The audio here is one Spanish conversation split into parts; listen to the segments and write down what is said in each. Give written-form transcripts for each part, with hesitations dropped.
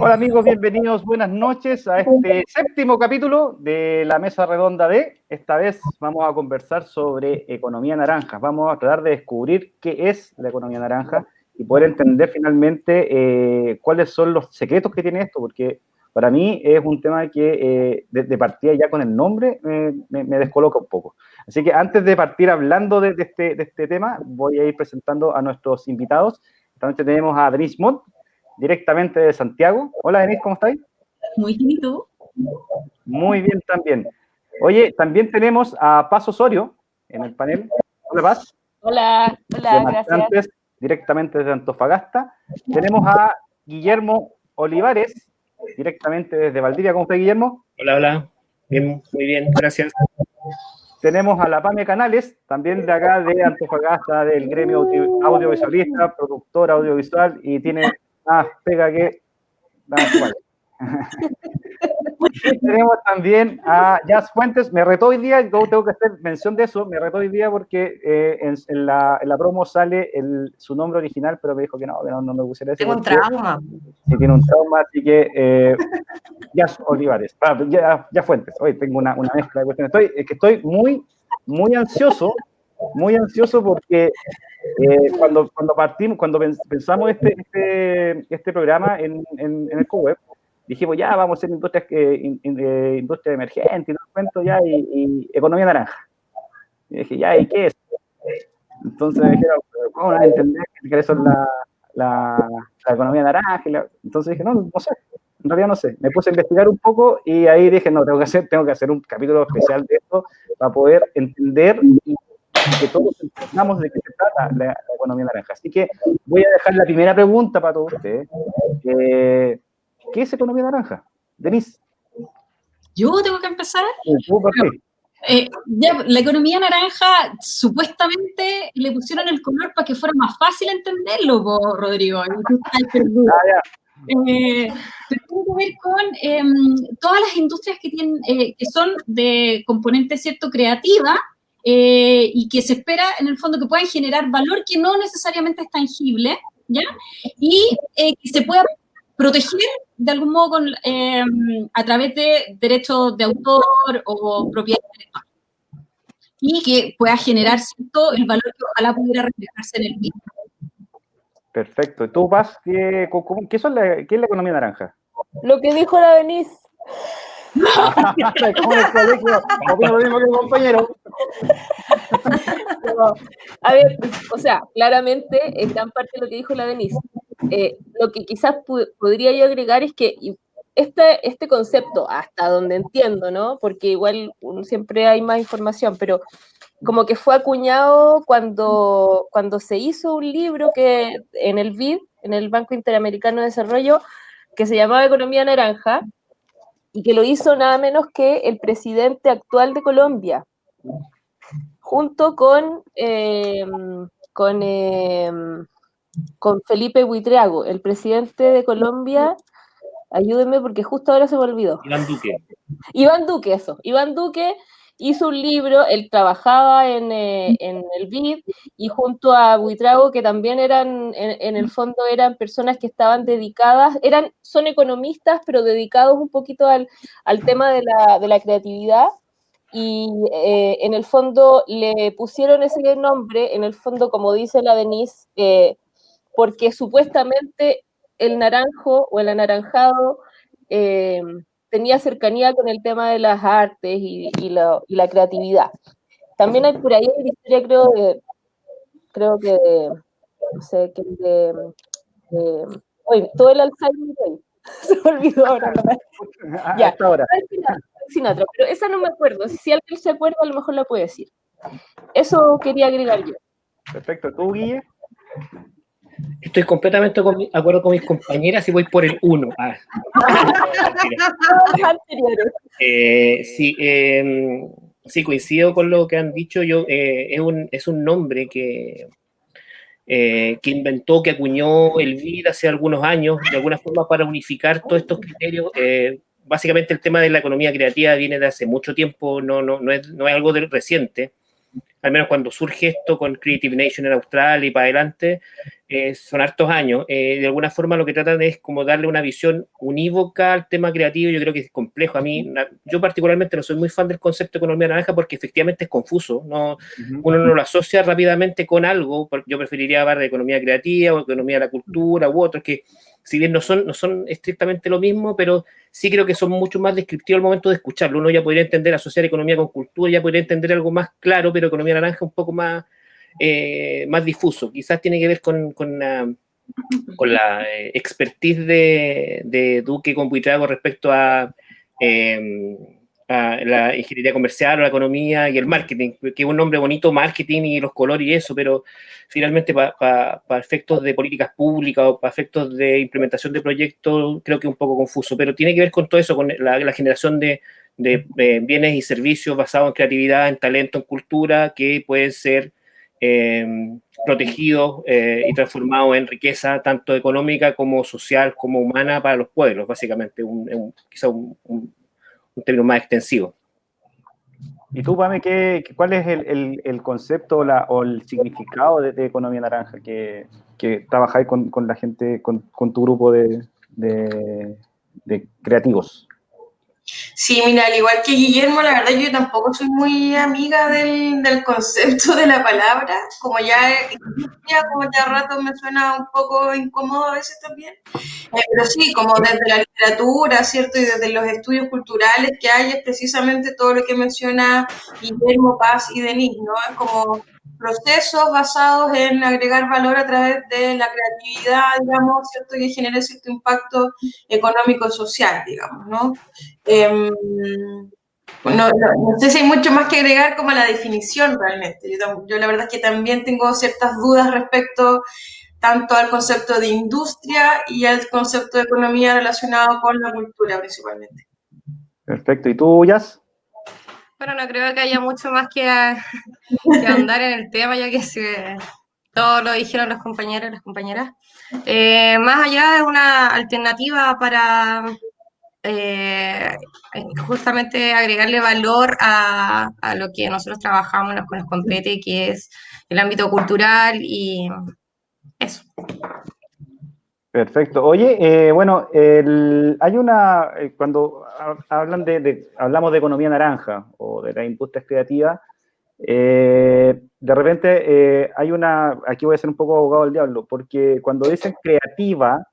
Hola amigos, bienvenidos, buenas noches a este séptimo capítulo de la Mesa Redonda D. Esta vez vamos a conversar sobre economía naranja. Vamos a tratar de descubrir qué es la economía naranja y poder entender finalmente cuáles son los secretos que tiene esto, porque para mí es un tema que de partida ya con el nombre me descoloca un poco. Así que antes de partir hablando de este tema, voy a ir presentando a nuestros invitados. Esta noche tenemos a Denise Mott, directamente de Santiago. Hola, Denise, ¿cómo estáis? Muy bien, ¿y tú? Muy bien también. Oye, también tenemos a Paz Osorio en el panel. Hola, Paz. Hola, gracias. Directamente desde Antofagasta. Tenemos a Guillermo Olivares, directamente desde Valdivia. ¿Cómo está, Guillermo? Hola, hola. Bien, muy bien, gracias. Tenemos a la Pame Canales, también de acá de Antofagasta, del gremio audiovisualista, productora audiovisual, y tiene más pega que la su madre. Y tenemos también a Jazz Fuentes. Me retó hoy día, yo tengo que hacer mención de eso, me retó hoy día porque en la promo sale su nombre original, pero me dijo que no me pusiera ese. Tengo un trauma. Sí, tiene un trauma, así que Jazz Olivares, ya Fuentes. Hoy tengo una mezcla de cuestiones. Estoy muy ansioso porque cuando pensamos este programa en el CoWeb, dijimos ya vamos a hacer industria emergente y todo el cuento ya y economía naranja. Y dije ya, ¿y qué es? Entonces me dijeron, ¿cómo no entender que eso es la economía naranja? Entonces dije, no sé, en realidad no sé. Me puse a investigar un poco y ahí dije, no, tengo que hacer un capítulo especial de esto para poder entender y que todos entendamos de qué se trata la economía naranja. Así que voy a dejar la primera pregunta para todos ustedes. ¿Qué es economía naranja? Denise. ¿Yo tengo que empezar? ¿Por qué? La economía naranja, supuestamente le pusieron el color para que fuera más fácil entenderlo, Rodrigo. Pero tiene que ver con todas las industrias que tienen, que son de componente cierto creativa y que se espera en el fondo que puedan generar valor que no necesariamente es tangible, ¿ya? Y que se pueda proteger de algún modo a través de derechos de autor o propiedad intelectual. Y que pueda generar cierto el valor que ojalá pudiera reflejarse en el PIB. Perfecto. ¿Tú, Paz, qué es la economía naranja? Lo que dijo la Denise. Como en el colegio, opino lo mismo que el compañero. No, a ver, o sea, claramente, en gran parte de lo que dijo la Denise, lo que quizás podría yo agregar es que este concepto, hasta donde entiendo, ¿no? Porque igual siempre hay más información, pero como que fue acuñado cuando se hizo un libro que en el BID, en el Banco Interamericano de Desarrollo, que se llamaba Economía Naranja, y que lo hizo nada menos que el presidente actual de Colombia, junto con Felipe Buitrago, el presidente de Colombia. Ayúdenme porque justo ahora se me olvidó. Iván Duque hizo un libro, él trabajaba en el BID y junto a Buitrago, que también en el fondo eran personas que estaban dedicadas, son economistas, pero dedicados un poquito al tema de la creatividad. Y en el fondo le pusieron ese nombre, en el fondo, como dice la Denise, porque supuestamente el naranjo o el anaranjado tenía cercanía con el tema de las artes y la creatividad. También hay por ahí una historia, creo que no sé, que oye, todo el Alzheimer se me olvidó ahora. Ya, hasta ahora. Sinatra, pero esa no me acuerdo. Si alguien se acuerda, a lo mejor la puede decir. Eso quería agregar yo. Perfecto. ¿Tú, Guille? Estoy completamente de acuerdo con mis compañeras y voy por el 1. Sí, coincido con lo que han dicho. Es un nombre que inventó, que acuñó el BID hace algunos años, de alguna forma para unificar todos estos criterios. Básicamente el tema de la economía creativa viene de hace mucho tiempo, no es algo reciente. al menos cuando surge esto con Creative Nation en Australia y para adelante, son hartos años. De alguna forma lo que tratan es como darle una visión unívoca al tema creativo. Yo creo que es complejo. A mí, yo particularmente no soy muy fan del concepto de economía naranja porque efectivamente es confuso. ¿No? Uno no lo asocia rápidamente con algo, porque yo preferiría hablar de economía creativa o economía de la cultura u otros que, si bien no son estrictamente lo mismo, pero sí creo que son mucho más descriptivos al momento de escucharlo. Uno ya podría entender, asociar economía con cultura, ya podría entender algo más claro, pero economía naranja un poco más difuso. Quizás tiene que ver con la expertise de Duque con Buitrago respecto a la ingeniería comercial o la economía y el marketing, que es un nombre bonito, marketing y los colores y eso, pero finalmente para efectos de políticas públicas o para efectos de implementación de proyectos creo que es un poco confuso, pero tiene que ver con todo eso, con la generación de bienes y servicios basados en creatividad, en talento, en cultura, que pueden ser protegidos y transformados en riqueza tanto económica como social como humana para los pueblos, básicamente, quizá un término más extensivo. ¿Y tú, Pame, cuál es el concepto o el significado de economía naranja que trabajáis con la gente, con tu grupo de creativos? Sí, mira, al igual que Guillermo, la verdad yo tampoco soy muy amiga del concepto de la palabra, como ya rato me suena un poco incómodo a veces también, pero sí, como desde la literatura, ¿cierto? Y desde los estudios culturales que hay, es precisamente todo lo que menciona Guillermo, Paz y Denise, ¿no? Es como procesos basados en agregar valor a través de la creatividad, digamos, ¿cierto? Que genere cierto impacto económico-social, digamos, ¿no? No sé si hay mucho más que agregar como a la definición realmente. Yo la verdad es que también tengo ciertas dudas respecto tanto al concepto de industria y al concepto de economía relacionado con la cultura principalmente. Perfecto. ¿Y tú, Jazz? Bueno, no creo que haya mucho más que ahondar en el tema, ya que todo lo dijeron los compañeros y las compañeras. Más allá es una alternativa para justamente agregarle valor a lo que nosotros trabajamos, lo que nos compete, que es el ámbito cultural y eso. Perfecto. Oye, bueno, hay cuando hablamos de economía naranja o de las industrias creativas, de repente aquí voy a ser un poco abogado del diablo, porque cuando dicen creativa,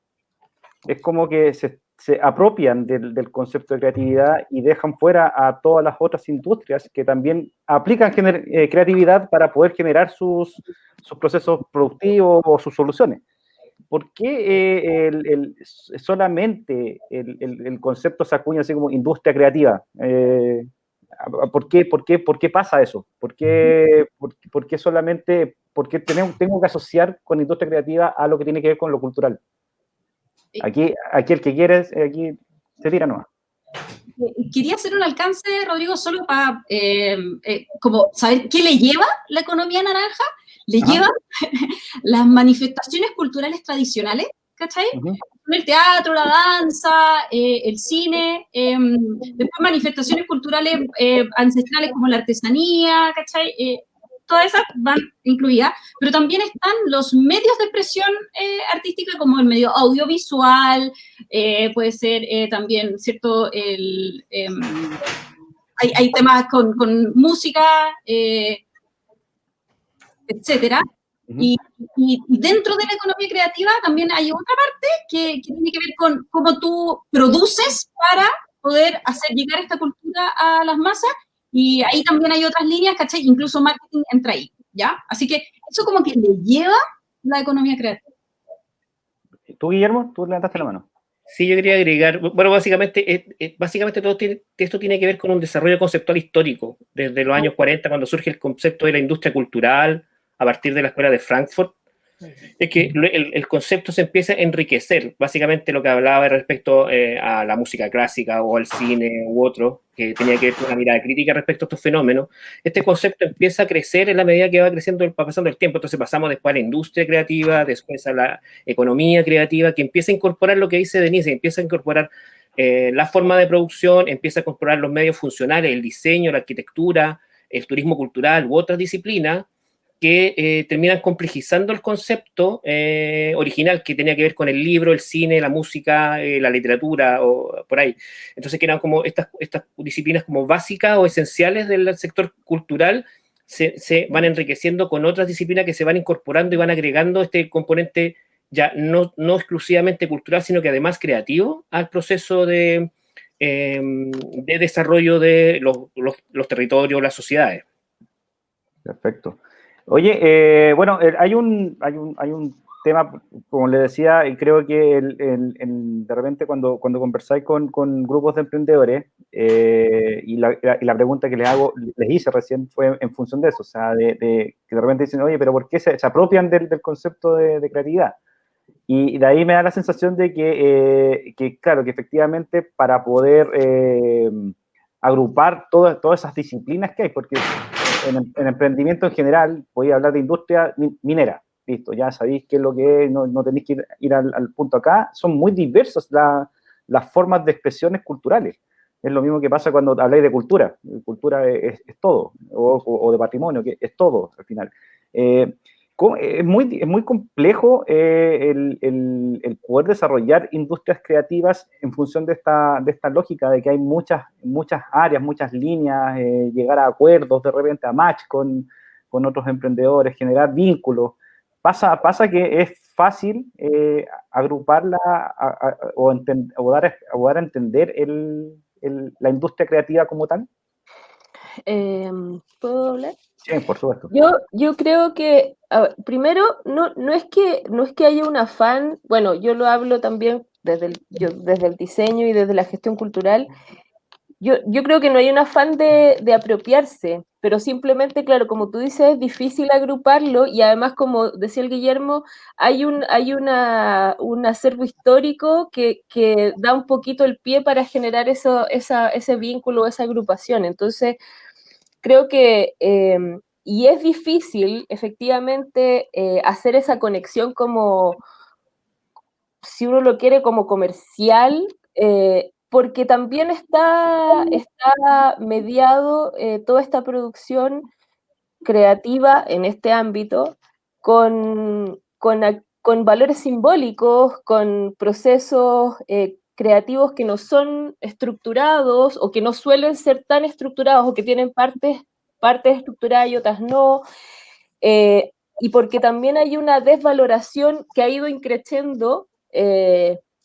es como que se apropian del concepto de creatividad y dejan fuera a todas las otras industrias que también aplican creatividad para poder generar sus procesos productivos o sus soluciones. ¿Por qué solamente el concepto se acuña así como industria creativa? ¿Por qué pasa eso? ¿Por qué solamente, tengo que asociar con industria creativa a lo que tiene que ver con lo cultural? Aquí el que quiere, aquí se tira nomás. Quería hacer un alcance, Rodrigo, solo para como saber qué le lleva la economía naranja. Le lleva las manifestaciones culturales tradicionales, ¿cachai? El teatro, la danza, el cine, después manifestaciones culturales ancestrales como la artesanía, ¿cachai? Todas esas van incluidas, pero también están los medios de expresión artística como el medio audiovisual, puede ser también, ¿cierto? Hay temas con música, etcétera. Y dentro de la economía creativa también hay otra parte que tiene que ver con cómo tú produces para poder hacer llegar esta cultura a las masas, y ahí también hay otras líneas, ¿cachai? Incluso marketing entra ahí, ¿ya? Así que eso como que le lleva la economía creativa. ¿Tú, Guillermo? ¿Tú levantaste la mano? Sí, yo quería agregar, bueno, básicamente todo esto tiene que ver con un desarrollo conceptual histórico, desde los años 40, cuando surge el concepto de la industria cultural, a partir de la escuela de Frankfurt, es que el concepto se empieza a enriquecer, básicamente lo que hablaba respecto a la música clásica o al cine u otro, que tenía que ver con una mirada crítica respecto a estos fenómenos. Este concepto empieza a crecer en la medida que va pasando el tiempo, entonces pasamos después a la industria creativa, después a la economía creativa, que empieza a incorporar lo que dice Denise, empieza a incorporar la forma de producción, empieza a incorporar los medios funcionales, el diseño, la arquitectura, el turismo cultural u otras disciplinas que terminan complejizando el concepto original que tenía que ver con el libro, el cine, la música, la literatura, o por ahí. Entonces, que eran como estas disciplinas como básicas o esenciales del sector cultural, se van enriqueciendo con otras disciplinas que se van incorporando y van agregando este componente ya no exclusivamente cultural, sino que además creativo al proceso de desarrollo de los territorios, las sociedades. Perfecto. Oye, bueno, hay un tema, como le decía, y creo que de repente cuando conversáis con grupos de emprendedores, y la pregunta que les hice recién fue en función de eso, o sea, que de repente dicen, oye, pero ¿por qué se apropian del concepto de creatividad? Y de ahí me da la sensación de que claro, que efectivamente para poder agrupar todas esas disciplinas que hay, porque en emprendimiento en general, voy a hablar de industria minera, listo, ya sabéis qué es lo que es, no tenéis que ir al punto acá, son muy diversas las formas de expresiones culturales. Es lo mismo que pasa cuando habláis de cultura. Cultura es todo, o de patrimonio, que es todo al final. Es muy complejo el poder desarrollar industrias creativas en función de esta lógica de que hay muchas áreas, muchas líneas, llegar a acuerdos, de repente a match con otros emprendedores, generar vínculos. Pasa que es fácil agruparla o dar a entender la industria creativa como tal. ¿Puedo hablar? Sí, por supuesto. Yo creo que, primero, no es que haya un afán, bueno, yo lo hablo también desde el diseño y desde la gestión cultural. Yo creo que no hay un afán de apropiarse, pero simplemente, claro, como tú dices, es difícil agruparlo, y además, como decía el Guillermo, hay un acervo histórico que da un poquito el pie para generar ese vínculo, esa agrupación. Entonces, creo que, y es difícil, efectivamente, hacer esa conexión como, si uno lo quiere, como comercial, porque también está mediado toda esta producción creativa en este ámbito con valores simbólicos, con procesos creativos que no son estructurados o que no suelen ser tan estructurados o que tienen partes estructuradas y otras no, y porque también hay una desvaloración que ha ido increciendo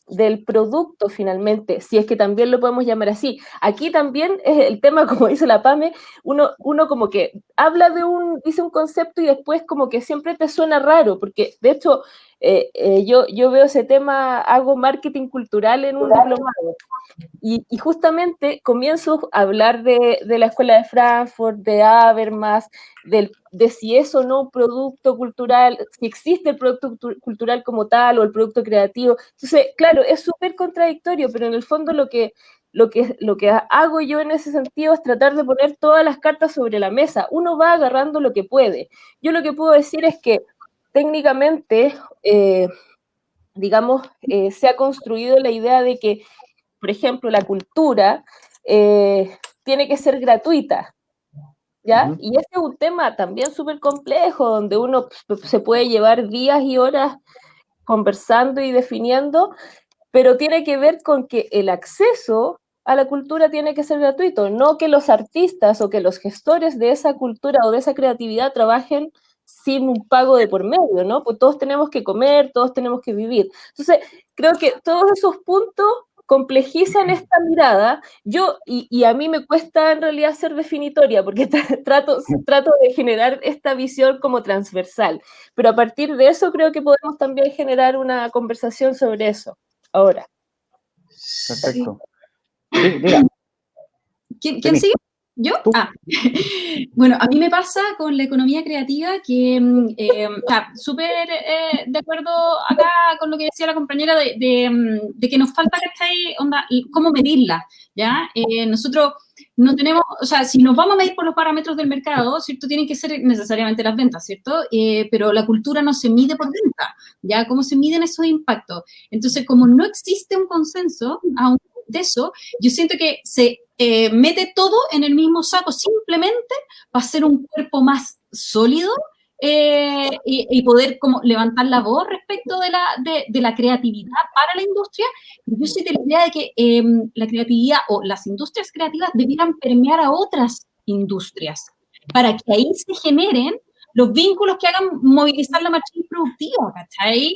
del producto finalmente, si es que también lo podemos llamar así. Aquí también es el tema, como dice la Pame, uno como que habla dice un concepto y después como que siempre te suena raro, porque de hecho yo veo ese tema, hago marketing cultural en un diplomado, y justamente comienzo a hablar de la Escuela de Frankfurt, de Habermas, de si es o no un producto cultural, si existe el producto cultural como tal o el producto creativo. Entonces, claro, es súper contradictorio, pero en el fondo lo que hago yo en ese sentido es tratar de poner todas las cartas sobre la mesa. Uno va agarrando lo que puede. Yo lo que puedo decir es que técnicamente, digamos, se ha construido la idea de que, por ejemplo, la cultura tiene que ser gratuita, ¿ya? Y ese es un tema también súper complejo, donde uno se puede llevar días y horas conversando y definiendo, pero tiene que ver con que el acceso a la cultura tiene que ser gratuito, no que los artistas o que los gestores de esa cultura o de esa creatividad trabajen sin un pago de por medio, ¿no? Pues todos tenemos que comer, todos tenemos que vivir. Entonces, creo que todos esos puntos complejizan esta mirada. Y a mí me cuesta en realidad ser definitoria, porque trato de generar esta visión como transversal, pero a partir de eso creo que podemos también generar una conversación sobre eso. Ahora. Perfecto. Sí, diga. ¿Quién sigue? ¿Yo? Bueno, a mí me pasa con la economía creativa que, súper de acuerdo acá con lo que decía la compañera de que nos falta, ¿cachai? Onda, ¿cómo medirla? ¿Ya? Nosotros no tenemos, o sea, si nos vamos a medir por los parámetros del mercado, ¿cierto? Tienen que ser necesariamente las ventas, ¿cierto? Pero la cultura no se mide por venta, ¿ya? ¿Cómo se miden esos impactos? Entonces, como no existe un consenso, aún de eso, yo siento que se mete todo en el mismo saco simplemente para hacer un cuerpo más sólido y poder como levantar la voz respecto de la creatividad para la industria. Pero yo soy de la idea de que la creatividad o las industrias creativas debieran permear a otras industrias para que ahí se generen los vínculos que hagan movilizar la matriz productiva, ¿cachai?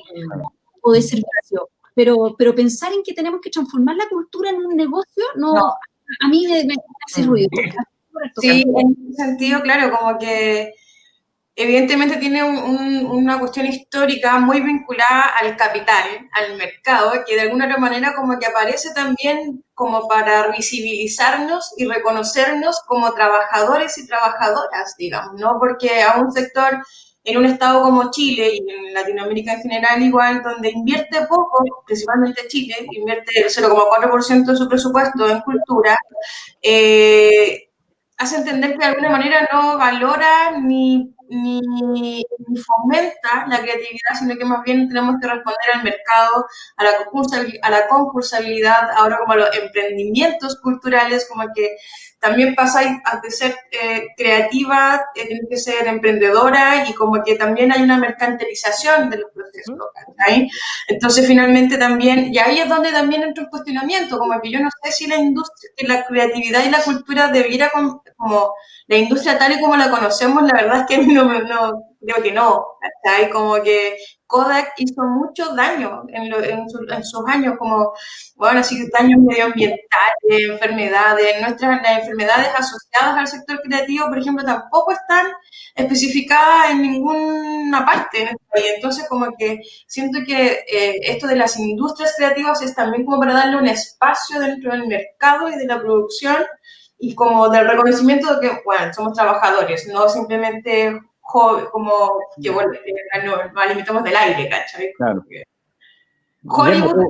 O de servicio. Pero pensar en que tenemos que transformar la cultura en un negocio, no. A mí me hace ruido. Sí, en ese sentido, claro, como que evidentemente tiene una cuestión histórica muy vinculada al capital, al mercado, que de alguna otra manera como que aparece también como para visibilizarnos y reconocernos como trabajadores y trabajadoras, digamos, ¿no? Porque a un sector en un estado como Chile y en Latinoamérica en general igual, donde invierte poco, principalmente Chile, invierte el 0,4% de su presupuesto en cultura, hace entender que de alguna manera no valora ni fomenta la creatividad, sino que más bien tenemos que responder al mercado, a la concursabilidad, ahora como a los emprendimientos culturales, como que también pasa de ser creativa, tiene que ser emprendedora y como que también hay una mercantilización de los procesos, ¿sí? Entonces finalmente también, y ahí es donde también entra un cuestionamiento, como que yo no sé si la industria, la creatividad y la cultura debiera como la industria tal y como la conocemos, la verdad es que no creo que no, ¿sí? Como que Kodak hizo mucho daño en sus años, como, bueno, así daños medioambientales, enfermedades, las enfermedades asociadas al sector creativo, por ejemplo, tampoco están especificadas en ninguna parte en este país. Entonces, como que siento que esto de las industrias creativas es también como para darle un espacio dentro del mercado y de la producción y como del reconocimiento de que, bueno, somos trabajadores, no simplemente como que, bueno, nos alimentamos del aire, ¿cachai? Claro. Hollywood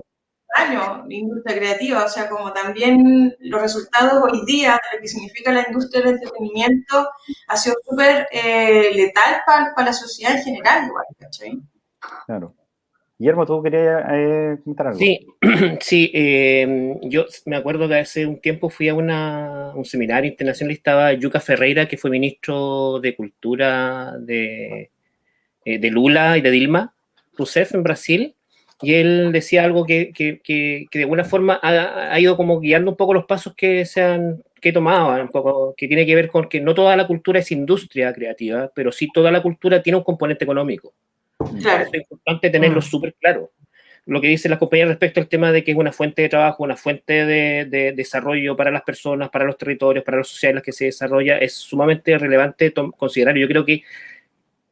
año, la industria creativa, o sea, como también los resultados hoy día de lo que significa la industria del entretenimiento ha sido súper letal para la sociedad en general, igual, ¿cachai? Claro. Guillermo, ¿tú querías comentar algo? Sí, sí, yo me acuerdo que hace un tiempo fui a un seminario internacional y estaba Yuka Ferreira, que fue ministro de Cultura de Lula y de Dilma Rousseff en Brasil, y él decía algo que de alguna forma ha ido como guiando un poco los pasos que he tomado, un poco, que tiene que ver con que no toda la cultura es industria creativa, pero sí toda la cultura tiene un componente económico. Claro. Es importante tenerlo súper claro. Lo que dicen las compañías respecto al tema de que es una fuente de trabajo, una fuente de desarrollo para las personas, para los territorios, para los sociedades en las que se desarrolla, es sumamente relevante considerar. Yo creo que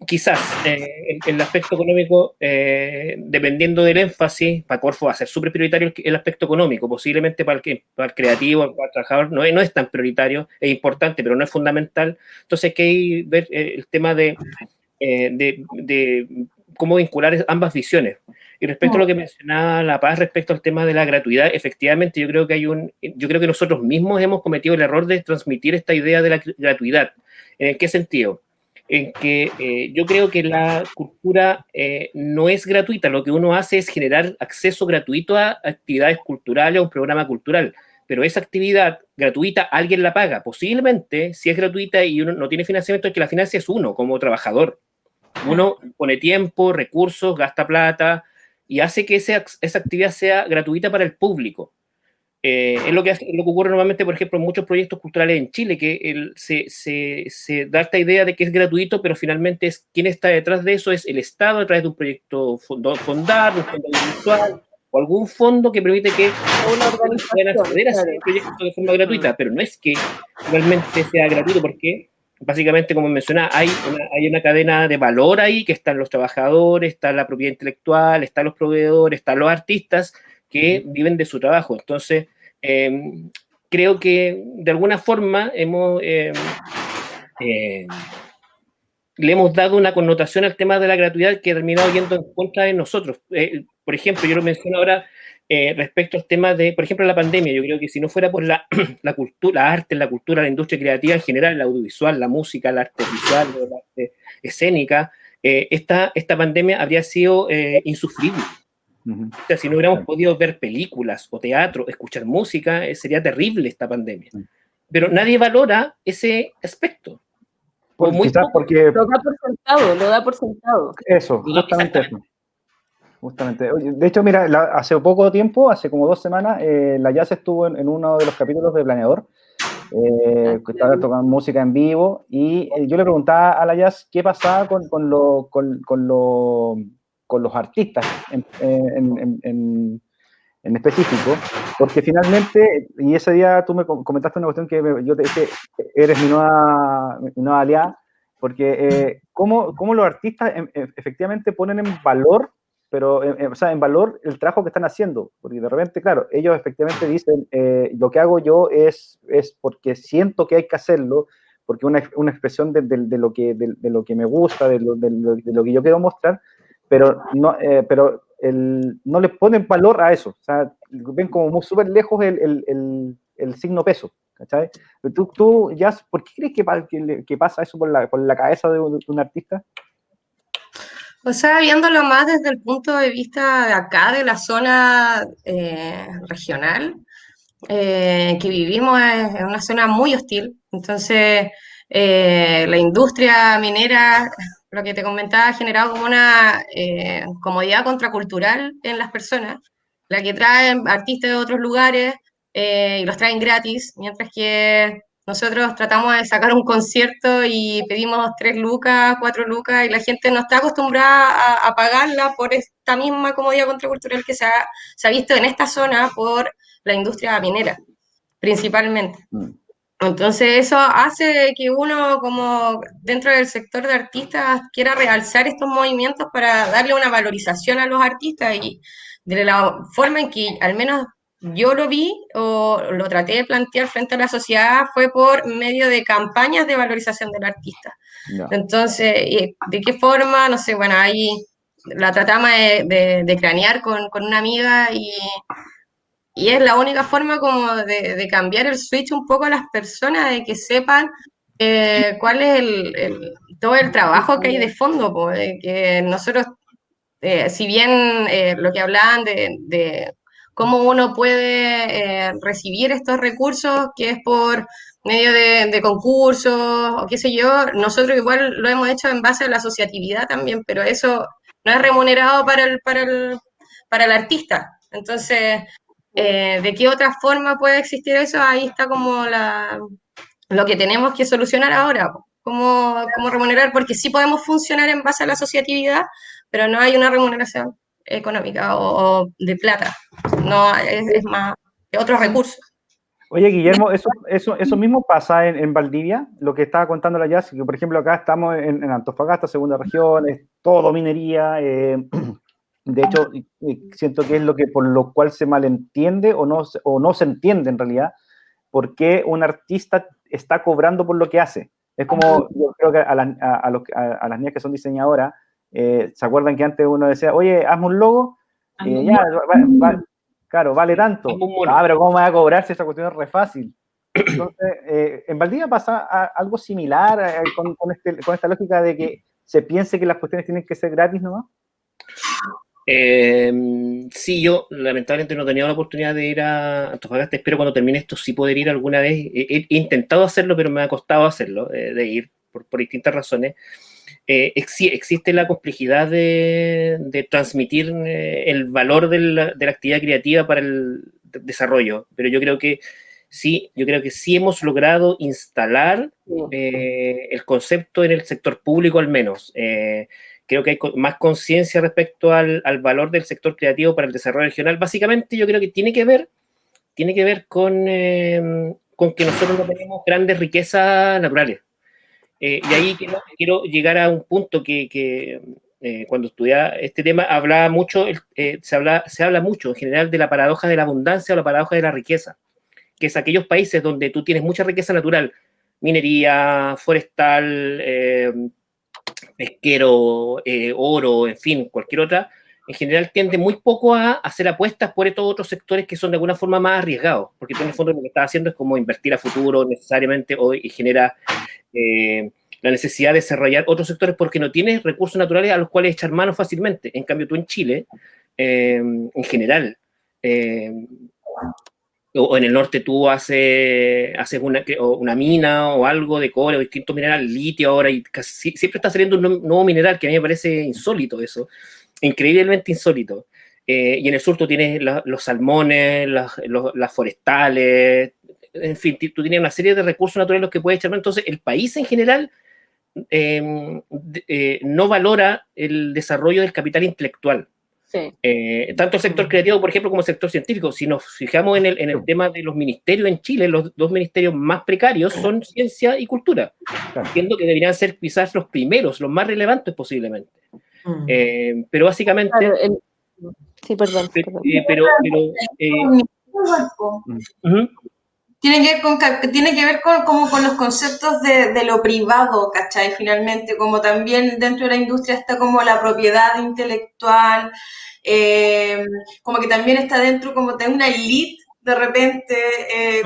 quizás el aspecto económico, dependiendo del énfasis, para Corfo va a ser súper prioritario el aspecto económico, posiblemente para el creativo, para el trabajador, no es tan prioritario, es importante, pero no es fundamental. Entonces hay que ver el tema de cómo vincular ambas visiones. Y respecto a lo que mencionaba La Paz, respecto al tema de la gratuidad, efectivamente yo creo que nosotros mismos hemos cometido el error de transmitir esta idea de la gratuidad. ¿En qué sentido? En que yo creo que la cultura no es gratuita, lo que uno hace es generar acceso gratuito a actividades culturales, a un programa cultural, pero esa actividad gratuita alguien la paga. Posiblemente, si es gratuita y uno no tiene financiamiento, el que la financia es uno como trabajador. Uno pone tiempo, recursos, gasta plata y hace que esa actividad sea gratuita para el público. Es lo que ocurre normalmente, por ejemplo, en muchos proyectos culturales en Chile, que se da esta idea de que es gratuito, pero finalmente quien está detrás de eso es el Estado a través de un proyecto fondar, un fondo audiovisual o algún fondo que permite que puedan acceder a ese proyecto de forma gratuita, pero no es que realmente sea gratuito, porque básicamente, como mencionaba, hay una cadena de valor ahí, que están los trabajadores, está la propiedad intelectual, están los proveedores, están los artistas que viven de su trabajo. Entonces, creo que de alguna forma le hemos dado una connotación al tema de la gratuidad que ha terminado yendo en contra de nosotros. Por ejemplo, yo lo menciono ahora respecto al tema de, por ejemplo, la pandemia. Yo creo que si no fuera por la cultura, la arte, la cultura, la industria creativa en general, la audiovisual, la música, el arte visual, la arte escénica, esta pandemia habría sido insufrible. O sea, si no hubiéramos podido ver películas o teatro, escuchar música, sería terrible esta pandemia. Pero nadie valora ese aspecto. Quizás porque... Lo da por sentado. Eso, justamente eso. Justamente. De hecho, mira, hace poco tiempo, hace como 2 semanas, la Jazz estuvo en uno de los capítulos de Planeador, que estaba tocando música en vivo, y yo le preguntaba a la Jazz qué pasaba con los artistas en específico, porque finalmente, y ese día tú me comentaste una cuestión que yo te dije, eres mi nueva aliada, porque cómo los artistas efectivamente ponen en valor, pero o sea, en valor el trabajo que están haciendo, porque de repente, claro, ellos efectivamente dicen, lo que hago yo es porque siento que hay que hacerlo, porque una expresión de lo que me gusta, de lo que yo quiero mostrar, pero no le ponen valor a eso, o sea, ven como súper lejos el signo peso, ¿cachai? Tú ya, ¿por qué crees que pasa eso por la cabeza de un artista? O sea, viéndolo más desde el punto de vista de acá, de la zona regional, que vivimos es una zona muy hostil. Entonces, la industria minera, lo que te comentaba, ha generado como una comodidad contracultural en las personas, la que traen artistas de otros lugares y los traen gratis, mientras que nosotros tratamos de sacar un concierto y pedimos 3 lucas, 4 lucas, y la gente no está acostumbrada a pagarla por esta misma comodidad contracultural que se ha visto en esta zona por la industria minera, principalmente. Entonces eso hace que uno, como dentro del sector de artistas, quiera realzar estos movimientos para darle una valorización a los artistas, y de la forma en que al menos yo lo vi o lo traté de plantear frente a la sociedad fue por medio de campañas de valorización del artista. No. Entonces, ¿de qué forma? No sé, bueno, ahí la tratamos de cranear con una amiga, y es la única forma como de cambiar el switch un poco a las personas, de que sepan cuál es todo el trabajo que hay de fondo, pues, que nosotros, si bien lo que hablaban de cómo uno puede recibir estos recursos, que es por medio de concursos o qué sé yo, nosotros igual lo hemos hecho en base a la asociatividad también, pero eso no es remunerado para el artista. Entonces, ¿de qué otra forma puede existir eso? Ahí está como lo que tenemos que solucionar ahora, cómo remunerar, porque sí podemos funcionar en base a la asociatividad, pero no hay una remuneración económica o de plata, no es más de otros recursos. Oye, Guillermo, eso mismo pasa en Valdivia, lo que estaba contando la Jazz, que por ejemplo acá estamos en Antofagasta, segunda región, es todo minería, de hecho, siento que es por lo cual se malentiende o no se entiende en realidad por qué un artista está cobrando por lo que hace. Es como, yo creo que a las niñas que son diseñadoras, ¿se acuerdan que antes uno decía, oye, hazme un logo? Claro, vale tanto. Pero ¿cómo me va a cobrar si esa cuestión es re fácil? Entonces, en Valdivia pasa algo similar con esta lógica de que se piense que las cuestiones tienen que ser gratis nomás. Sí, yo lamentablemente no he tenido la oportunidad de ir a Antofagasta. Espero cuando termine esto sí poder ir alguna vez. He intentado hacerlo, pero me ha costado hacerlo, de ir por distintas razones. Existe la complejidad de transmitir el valor de la actividad creativa para el desarrollo, pero yo creo que sí hemos logrado instalar el concepto en el sector público al menos. Creo que hay más conciencia respecto al valor del sector creativo para el desarrollo regional. Básicamente yo creo que tiene que ver con que nosotros no tenemos grandes riquezas naturales. Y ahí quiero llegar a un punto que cuando estudiaba este tema hablaba mucho, se habla mucho en general de la paradoja de la abundancia o la paradoja de la riqueza, que es aquellos países donde tú tienes mucha riqueza natural, minería, forestal, pesquero, oro, en fin, cualquier otra, en general tiende muy poco a hacer apuestas por estos otros sectores que son de alguna forma más arriesgados, porque tú en el fondo lo que estás haciendo es como invertir a futuro necesariamente y genera la necesidad de desarrollar otros sectores porque no tienes recursos naturales a los cuales echar mano fácilmente. En cambio, tú en Chile en general. O en el norte tú haces una mina o algo de cobre o distintos minerales, litio ahora, y siempre está saliendo un nuevo mineral que a mí me parece insólito eso, increíblemente insólito. Y en el sur tú tienes los salmones, las forestales, en fin, tú tienes una serie de recursos naturales los que puedes echar. Entonces el país en general no valora el desarrollo del capital intelectual. Sí. Tanto el sector creativo, por ejemplo, como el sector científico. Si nos fijamos en el tema de los ministerios en Chile, los dos ministerios más precarios son ciencia y cultura, siendo que deberían ser quizás los primeros, los más relevantes posiblemente. Pero básicamente... Claro, sí, perdón. Tiene que ver con los conceptos de lo privado, ¿cachai? Finalmente, como también dentro de la industria está como la propiedad intelectual, como que también está dentro como de una elite, de repente,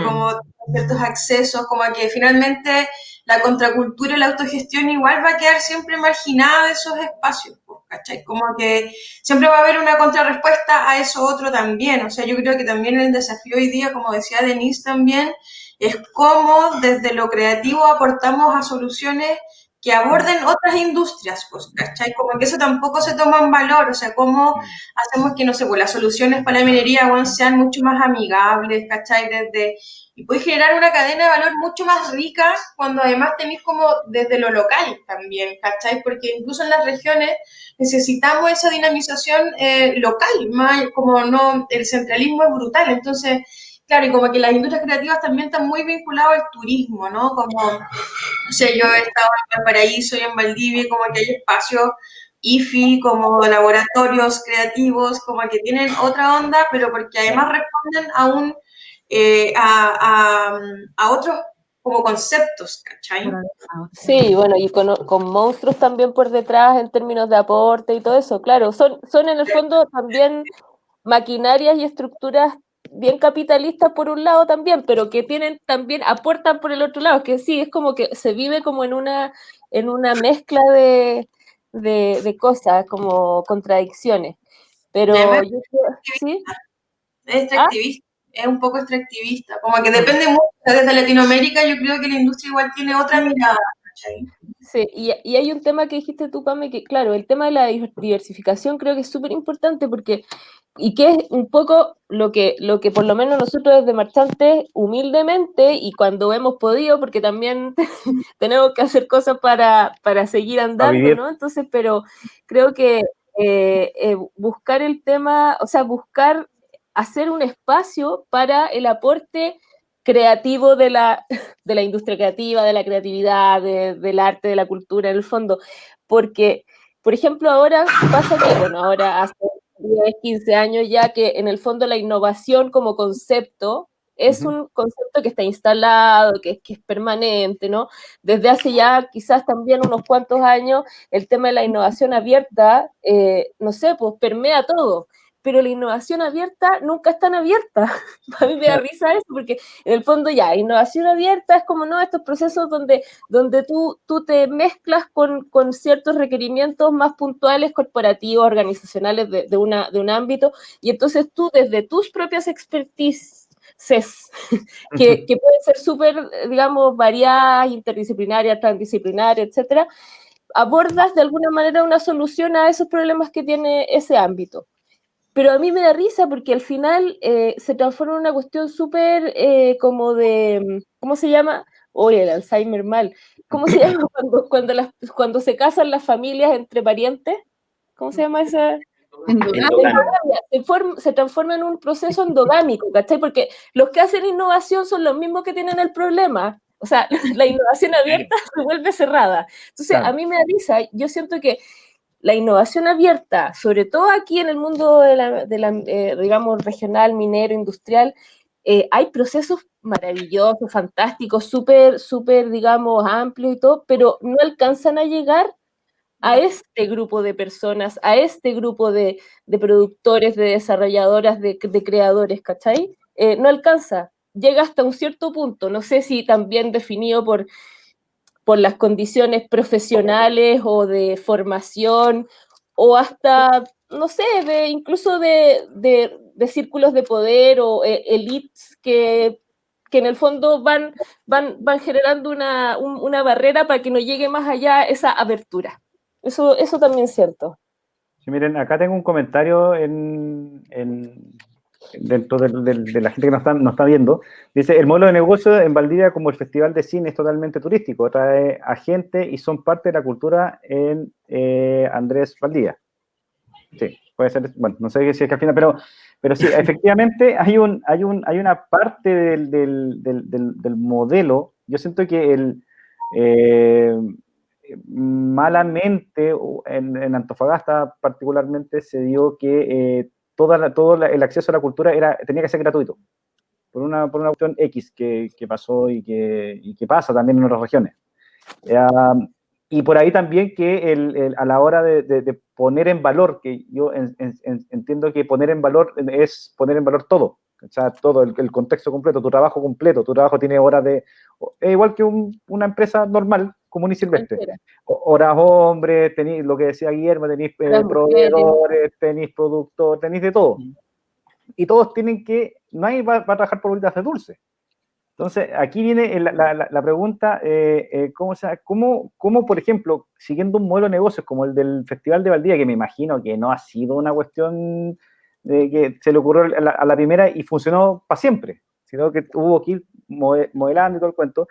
como ciertos accesos, como que finalmente la contracultura y la autogestión igual va a quedar siempre marginada de esos espacios, ¿cachai? Como que siempre va a haber una contrarrespuesta a eso otro también. O sea, yo creo que también el desafío hoy día, como decía Denise también, es cómo desde lo creativo aportamos a soluciones que aborden otras industrias, pues, ¿cachai? Como que eso tampoco se toma en valor, o sea, cómo hacemos que, no sé, pues las soluciones para la minería, bueno, sean mucho más amigables, ¿cachai? Y puedes generar una cadena de valor mucho más rica cuando además tenéis como desde lo local también, ¿cachai? Porque incluso en las regiones necesitamos esa dinamización local, más como no, el centralismo es brutal, entonces, claro, y como que las industrias creativas también están muy vinculadas al turismo, ¿no? Como, no sé, yo he estado en Valparaíso y en Valdivia, como que hay espacios IFI, como laboratorios creativos, como que tienen otra onda, pero porque además responden a otros como conceptos, ¿cachai? Sí, bueno, y con monstruos también por detrás en términos de aporte y todo eso, claro, son en el fondo también maquinarias y estructuras bien capitalistas por un lado también, pero que también aportan por el otro lado, que sí, es como que se vive como en una mezcla de cosas, como contradicciones, pero yo creo, ¿sí? Es extractivista, es un poco extractivista, como que depende mucho, desde Latinoamérica yo creo que la industria igual tiene otra mirada, ¿cachai? Sí, y hay un tema que dijiste tú, Pame, que claro, el tema de la diversificación creo que es súper importante porque, y que es un poco lo que por lo menos nosotros desde Marchantes, humildemente, y cuando hemos podido, porque también tenemos que hacer cosas para seguir andando, ¿no? Entonces, pero creo que buscar el tema, o sea, buscar hacer un espacio para el aporte creativo de la industria creativa, de la creatividad, del arte, de la cultura, en el fondo. Porque, por ejemplo, ahora pasa que, bueno, ahora hace 10, 15 años ya que en el fondo la innovación como concepto es un concepto que está instalado, que es permanente, ¿no? Desde hace ya quizás también unos cuantos años, el tema de la innovación abierta, no sé, pues permea todo. Pero la innovación abierta nunca es tan abierta. A mí me da risa eso, porque en el fondo ya, innovación abierta es como, ¿no? Estos procesos donde tú te mezclas con ciertos requerimientos más puntuales, corporativos, organizacionales de un ámbito, y entonces tú desde tus propias expertices, que pueden ser súper, digamos, variadas, interdisciplinarias, transdisciplinarias, etcétera, abordas de alguna manera una solución a esos problemas que tiene ese ámbito. Pero a mí me da risa porque al final se transforma en una cuestión súper como de, ¿cómo se llama? Oye, el Alzheimer mal. ¿Cómo se llama cuando se casan las familias entre parientes? ¿Cómo se llama esa? Se transforma en un proceso endogámico, ¿cachai? Porque los que hacen innovación son los mismos que tienen el problema. O sea, la innovación abierta se vuelve cerrada. Entonces, a mí me da risa. Yo siento que la innovación abierta, sobre todo aquí en el mundo de la digamos, regional, minero, industrial, hay procesos maravillosos, fantásticos, súper, digamos, amplios y todo, pero no alcanzan a llegar a este grupo de personas, a este grupo de productores, de desarrolladoras, de creadores, ¿cachai? No alcanza, llega hasta un cierto punto, no sé si también definido por las condiciones profesionales o de formación, o hasta no sé, incluso de círculos de poder o elites que en el fondo van generando una barrera para que no llegue más allá esa abertura. Eso también es cierto. Sí, miren, acá tengo un comentario dentro de la gente que nos está viendo. Dice, el modelo de negocio en Valdivia como el Festival de Cine es totalmente turístico, trae a gente y son parte de la cultura en Andrés Valdivia. Sí, puede ser, bueno, no sé si es que al final, pero sí, efectivamente hay una parte del modelo. Yo siento que malamente en Antofagasta particularmente se dio que todo el acceso a la cultura tenía que ser gratuito por una cuestión X que pasó y que pasa también en otras regiones. Y por ahí también que a la hora de poner en valor, que yo entiendo que poner en valor es poner en valor todo, o sea, todo el contexto completo, tu trabajo tiene horas es igual que una empresa normal, común y silvestre. Horas hombres, tenéis lo que decía Guillermo, tenéis proveedores, tenéis productores, tenéis de todo. Y todos tienen que, nadie va a trabajar por bolitas de dulce. Entonces, aquí viene la pregunta, ¿cómo, por ejemplo, siguiendo un modelo de negocios como el del Festival de Valdivia, que me imagino que no ha sido una cuestión de que se le ocurrió a la primera y funcionó para siempre, sino que hubo que ir modelando y todo el cuento,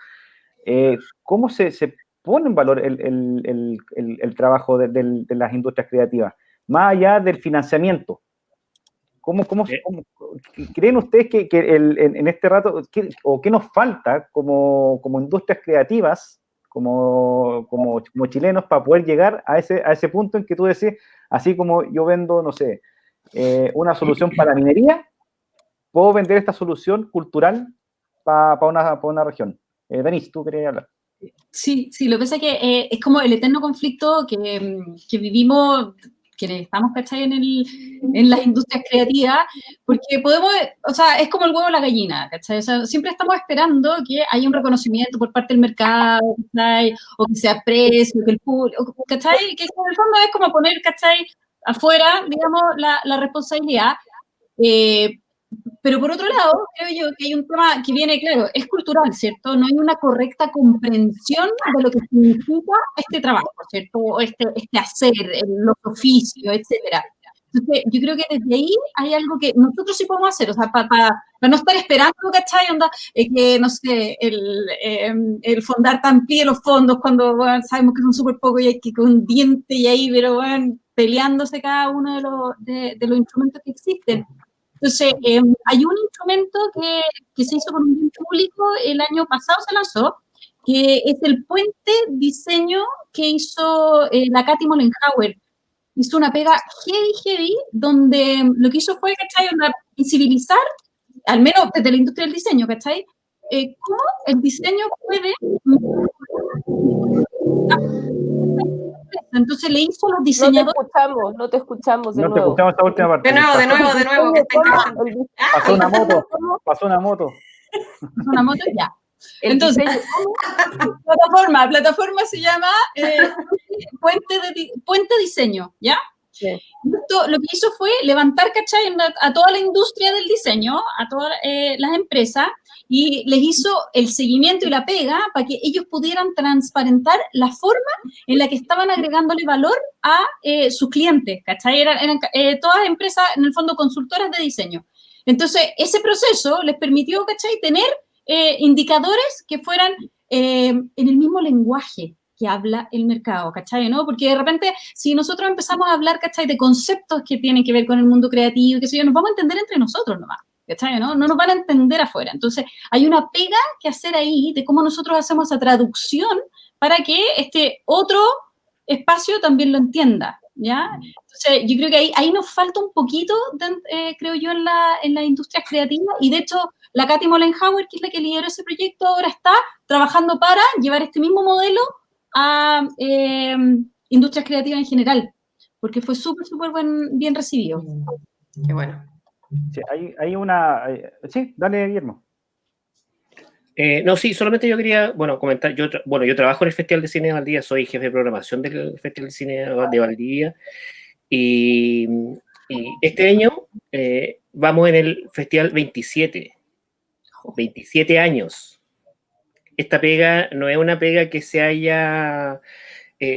¿cómo se pone en valor el trabajo de las industrias creativas? Más allá del financiamiento. ¿Cómo creen ustedes que en este rato, qué nos falta como industrias creativas, como chilenos, para poder llegar a ese punto en que tú decís, así como yo vendo, no sé, una solución para la minería, puedo vender esta solución cultural para una región? Denise, tú querías hablar. Sí, lo que pasa es que es como el eterno conflicto que vivimos, que estamos, ¿cachai? En las industrias creativas, porque podemos, o sea, es como el huevo o la gallina, ¿cachai? O sea, siempre estamos esperando que haya un reconocimiento por parte del mercado, ¿cachai? O que sea precio, que el público, ¿cachai? Que en el fondo es como poner, ¿cachai? Afuera, digamos, la responsabilidad. Pero por otro lado, creo yo que hay un tema que viene, claro, es cultural, ¿cierto? No hay una correcta comprensión de lo que significa este trabajo, ¿cierto? Este hacer, los oficios, etcétera. Entonces, yo creo que desde ahí hay algo que nosotros sí podemos hacer, o sea, para no estar esperando, ¿cachai? Onda, que, no sé, el fondar tan pie los fondos cuando bueno, sabemos que son súper pocos y hay que con un diente y ahí, pero bueno, peleándose cada uno de los instrumentos que existen. Entonces, hay un instrumento que se hizo con un bien público, el año pasado se lanzó, que es el puente diseño que hizo la Katy Mollenhauer. Hizo una pega heavy, donde lo que hizo fue, ¿cachai? Visibilizar, al menos desde la industria del diseño, ¿cachai? Cómo el diseño puede... Entonces le hizo a los diseñadores... No te escuchamos de nuevo. No te escuchamos esta última parte. De nuevo. Pasó una moto. Pasó una moto, ya. Entonces, plataforma se llama Puente Diseño, ¿ya? Sí. Esto, lo que hizo fue levantar, ¿cachai? A toda la industria del diseño, a todas las empresas, y les hizo el seguimiento y la pega para que ellos pudieran transparentar la forma en la que estaban agregándole valor a sus clientes, ¿cachai? Eran todas empresas, en el fondo, consultoras de diseño. Entonces, ese proceso les permitió, ¿cachai? Tener indicadores que fueran en el mismo lenguaje que habla el mercado, ¿cachai? ¿No? Porque de repente, si nosotros empezamos a hablar, ¿cachai? De conceptos que tienen que ver con el mundo creativo, qué sé yo, nos vamos a entender entre nosotros nomás, ¿cachai? ¿No? No nos van a entender afuera. Entonces, hay una pega que hacer ahí de cómo nosotros hacemos esa traducción para que este otro espacio también lo entienda, ¿ya? Entonces, yo creo que ahí nos falta un poquito, creo yo, en la industria creativa, y de hecho, la Katy Mollenhauer, que es la que lideró ese proyecto, ahora está trabajando para llevar este mismo modelo a industrias creativas en general, porque fue súper bien recibido. Qué bueno. Sí, hay una... Sí, dale, Guillermo. No, sí, solamente yo quería, comentar, yo trabajo en el Festival de Cine de Valdivia, soy jefe de programación del Festival de Cine de Valdivia, Y este año vamos en el Festival 27 años. Esta pega no es una pega que se haya...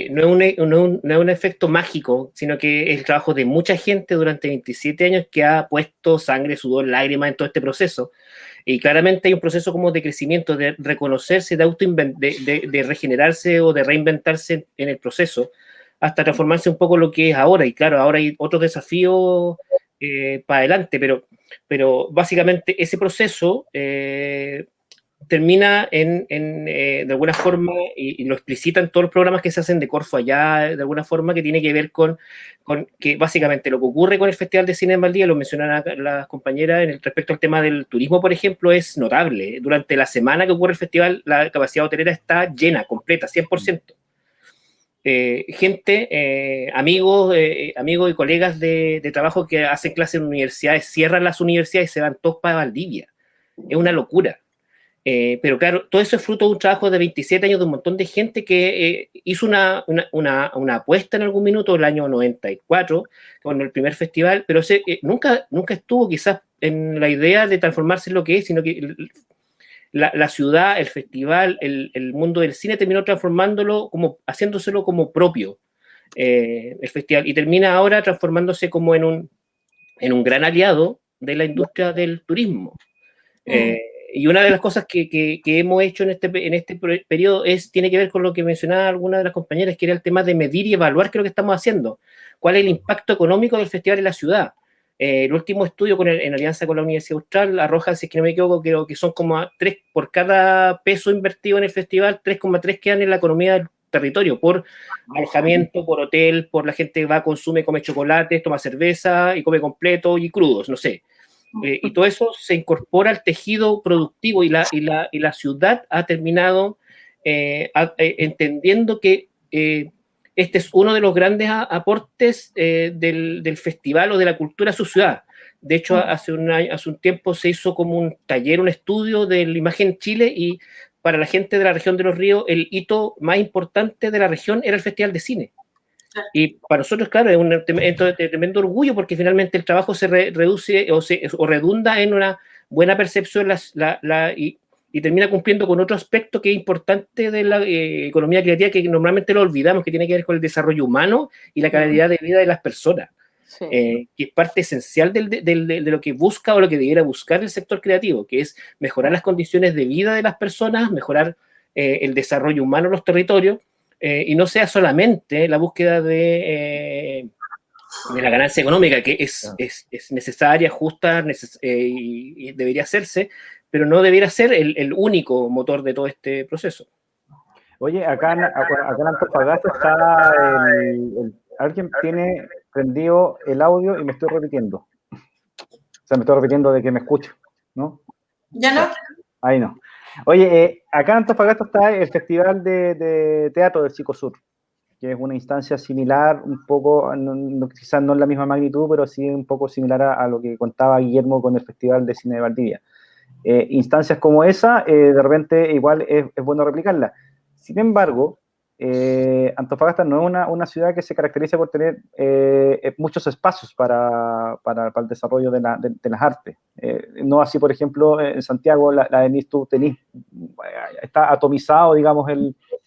no es un efecto mágico, sino que es el trabajo de mucha gente durante 27 años que ha puesto sangre, sudor, lágrimas en todo este proceso. Y claramente hay un proceso como de crecimiento, de reconocerse, de regenerarse o de reinventarse en el proceso, hasta transformarse un poco lo que es ahora. Y claro, ahora hay otros desafíos para adelante, pero básicamente ese proceso termina de alguna forma, y lo explicitan todos los programas que se hacen de Corfo allá, de alguna forma que tiene que ver con que básicamente lo que ocurre con el Festival de Cine en Valdivia, lo mencionan las compañeras, respecto al tema del turismo, por ejemplo, es notable. Durante la semana que ocurre el festival, la capacidad hotelera está llena, completa, 100%. Gente, amigos y colegas de trabajo que hacen clases en universidades, cierran las universidades y se van todos para Valdivia. Es una locura. Pero claro, todo eso es fruto de un trabajo de 27 años de un montón de gente que hizo una apuesta en algún minuto, el año 94, con el primer festival, pero nunca estuvo quizás en la idea de transformarse en lo que es, sino que la ciudad, el festival, el mundo del cine terminó transformándolo, haciéndoselo como propio, el festival, y termina ahora transformándose como en un gran aliado de la industria del turismo. Y una de las cosas que hemos hecho en este periodo tiene que ver con lo que mencionaba alguna de las compañeras, que era el tema de medir y evaluar qué es lo que estamos haciendo, cuál es el impacto económico del festival en la ciudad. El último estudio en alianza con la Universidad Austral arroja, si es que no me equivoco, creo que son como 3 por cada peso invertido en el festival, 3,3 quedan en la economía del territorio, por alojamiento, por hotel, por la gente que va, consume, come chocolate, toma cerveza y come completo y crudos, no sé. Y todo eso se incorpora al tejido productivo y la ciudad ha terminado entendiendo que este es uno de los grandes aportes del festival o de la cultura a su ciudad. De hecho, hace un tiempo se hizo como un taller, un estudio de la imagen en Chile, y para la gente de la región de Los Ríos el hito más importante de la región era el Festival de Cine. Y para nosotros, claro, es un tremendo orgullo, porque finalmente el trabajo se reduce o redunda en una buena percepción y termina cumpliendo con otro aspecto que es importante de la economía creativa, que normalmente lo olvidamos, que tiene que ver con el desarrollo humano y la calidad de vida de las personas, sí. Que es parte esencial de lo que busca o lo que debiera buscar el sector creativo, que es mejorar las condiciones de vida de las personas, mejorar el desarrollo humano en los territorios, y no sea solamente la búsqueda de la ganancia económica, que es necesaria, justa, y debería hacerse, pero no debiera ser el único motor de todo este proceso. Oye, acá en Antofagasta está alguien tiene prendido el audio y me estoy repitiendo. O sea, me estoy repitiendo de que me escucho, ¿no? ¿Ya no? Ahí no. Oye, acá en Antofagasta está el Festival de Teatro del Psicosur, que es una instancia similar, un poco, quizás no en la misma magnitud, pero sí un poco similar a lo que contaba Guillermo con el Festival de Cine de Valdivia. Instancias como esa, de repente igual es bueno replicarla. Sin embargo, Antofagasta no es una ciudad que se caracteriza por tener muchos espacios para el desarrollo de las artes. No así, por ejemplo, en Santiago, la venís tú, está atomizado, digamos,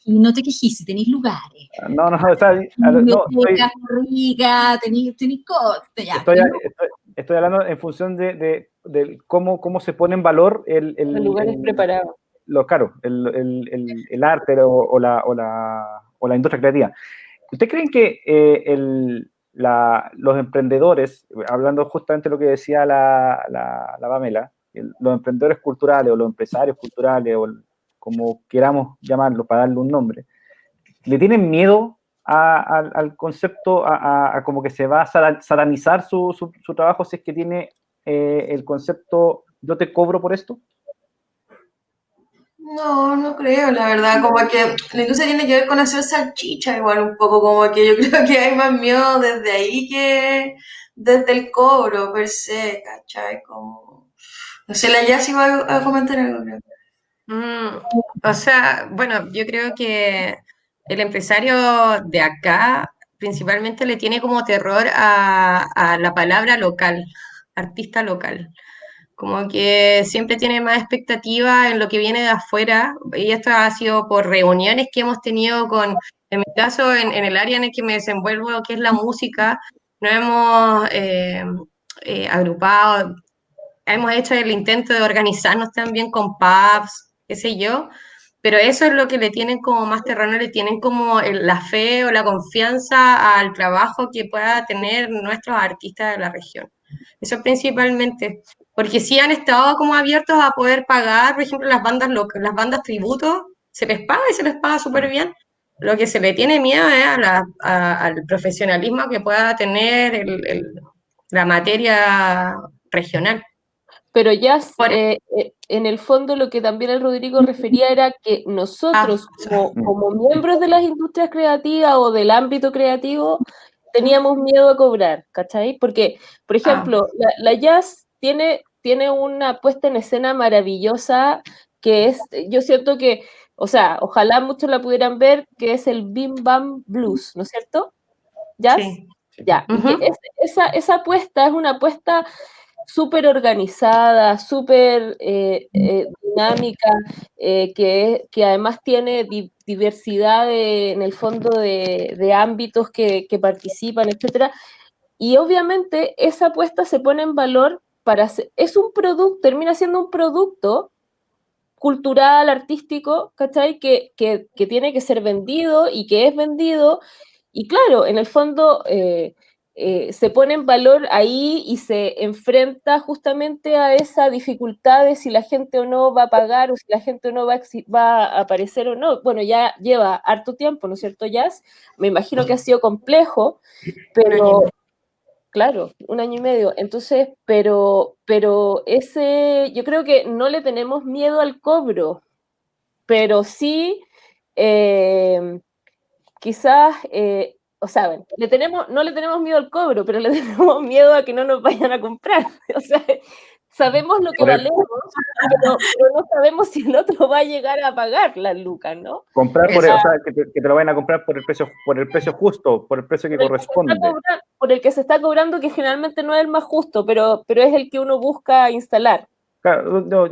Y no te quejes, si tenéis lugares. No, tenéis cosas. Estoy hablando en función de cómo se pone en valor los lugares preparados. Claro, el arte o la industria creativa. ¿Ustedes creen que los emprendedores, hablando justamente de lo que decía la Pamela, los emprendedores culturales o los empresarios culturales, o como queramos llamarlo para darle un nombre, le tienen miedo al concepto, a como que se va a satanizar su trabajo si es que tiene el concepto yo te cobro por esto? No creo, la verdad, como que la industria tiene que ver con hacer salchicha igual un poco, como que yo creo que hay más miedo desde ahí que desde el cobro per se, ¿cachai? Como, no sé, la Yassi va a comentar algo, creo. O sea, bueno, yo creo que el empresario de acá principalmente le tiene como terror a la palabra local, artista local. Como que siempre tiene más expectativa en lo que viene de afuera, y esto ha sido por reuniones que hemos tenido con, en mi caso, en el área en el que me desenvuelvo, que es la música, nos hemos agrupado, hemos hecho el intento de organizarnos también con pubs, qué sé yo, pero eso es lo que le tienen como más terreno, le tienen como la fe o la confianza al trabajo que pueda tener nuestros artistas de la región. Eso principalmente, porque sí han estado como abiertos a poder pagar, por ejemplo, las bandas las bandas tributo, se les paga y se les paga súper bien. Lo que se le tiene miedo es al profesionalismo que pueda tener la materia regional. Pero ya en el fondo lo que también el Rodrigo refería era que nosotros como miembros de las industrias creativas o del ámbito creativo teníamos miedo a cobrar, ¿cachai? Porque, por ejemplo, la jazz tiene una puesta en escena maravillosa que es, yo siento que, o sea, ojalá muchos la pudieran ver, que es el Bim Bam Blues, ¿no es cierto? ¿Jazz? Sí. Ya, y que esa apuesta es una apuesta súper organizada, súper dinámica, que además tiene diversidad en el fondo de ámbitos que participan, etcétera. Y obviamente esa apuesta se pone en valor es un producto, termina siendo un producto cultural, artístico, ¿cachai? Que tiene que ser vendido y que es vendido. Y claro, en el fondo se pone en valor ahí y se enfrenta justamente a esa dificultad de si la gente o no va a pagar o si la gente o no va a aparecer o no. Bueno, ya lleva harto tiempo, ¿no es cierto, Jazz? Me imagino que ha sido complejo, pero... Claro, 1 año y medio. Entonces, pero yo creo que no le tenemos miedo al cobro, pero sí, quizás, o sea, no le tenemos miedo al cobro, pero le tenemos miedo a que no nos vayan a comprar. O sea, sabemos lo que valemos, pero no sabemos si el otro va a llegar a pagar las lucas, ¿no? Comprar o sea, que te lo vayan a comprar por el precio justo, por el precio que corresponde. Por el que se está cobrando, que generalmente no es el más justo, pero es el que uno busca instalar. Claro, no,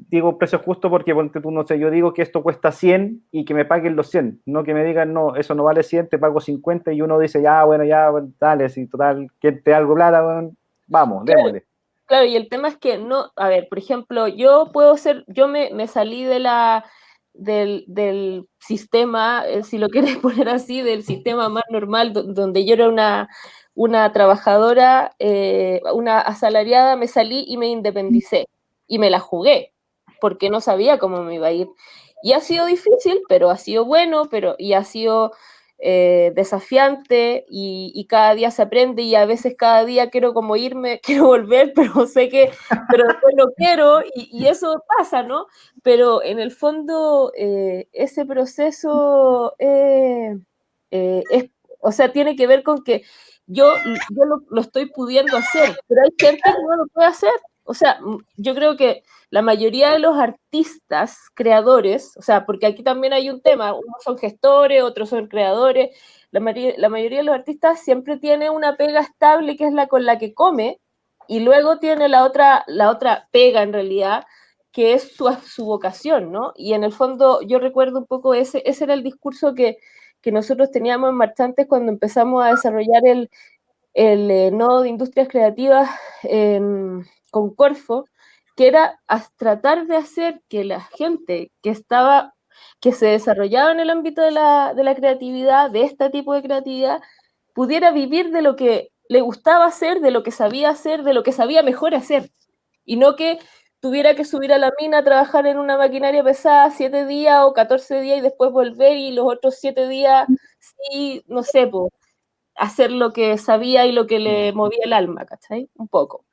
digo precio justo porque tú, no sé, yo digo que esto cuesta 100 y que me paguen los 100, no que me digan, no, eso no vale 100, te pago 50 y uno dice, ya, bueno, dale, si total, que te algo plata, bueno, vamos, démosle. Claro, y el tema es que no, a ver, por ejemplo, yo me salí del sistema, si lo quieres poner así, del sistema más normal, donde yo era una trabajadora, una asalariada, me salí y me independicé, y me la jugué, porque no sabía cómo me iba a ir. Y ha sido difícil, pero ha sido bueno, y ha sido desafiante, y cada día se aprende, y a veces cada día quiero como irme, quiero volver, pero después no quiero, y eso pasa, ¿no? Pero en el fondo ese proceso o sea, tiene que ver con que yo lo estoy pudiendo hacer, pero hay gente que no lo puede hacer. O sea, yo creo que la mayoría de los artistas, creadores, o sea, porque aquí también hay un tema, unos son gestores, otros son creadores, la mayoría de los artistas siempre tiene una pega estable que es la con la que come, y luego tiene la otra pega en realidad, que es su vocación, ¿no? Y en el fondo yo recuerdo un poco ese era el discurso que nosotros teníamos en Marchantes cuando empezamos a desarrollar el nodo de industrias creativas con Corfo, que era tratar de hacer que la gente que se desarrollaba en el ámbito de la creatividad, de este tipo de creatividad, pudiera vivir de lo que le gustaba hacer, de lo que sabía hacer, de lo que sabía mejor hacer, y no que tuviera que subir a la mina a trabajar en una maquinaria pesada 7 días o 14 días y después volver, y los otros 7 días sí, no sé, pues, hacer lo que sabía y lo que le movía el alma, ¿cachai? Un poco.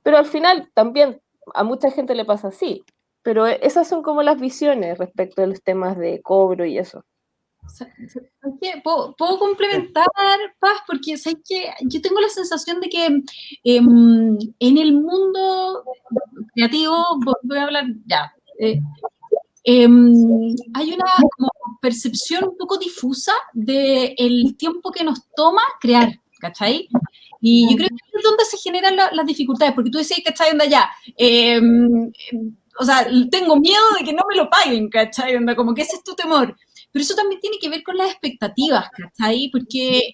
Pero al final también a mucha gente le pasa así, pero esas son como las visiones respecto a los temas de cobro y eso. ¿Puedo complementar, Paz? Porque sé que yo tengo la sensación de que en el mundo creativo, voy a hablar ya, hay una como percepción un poco difusa del tiempo que nos toma crear, ¿cachai? Y yo creo que es donde se generan las dificultades, porque tú decís, ¿cachai? Onda ya, o sea, tengo miedo de que no me lo paguen, ¿cachai? Onda, como que ese es tu temor. Pero eso también tiene que ver con las expectativas, ¿cachai? Porque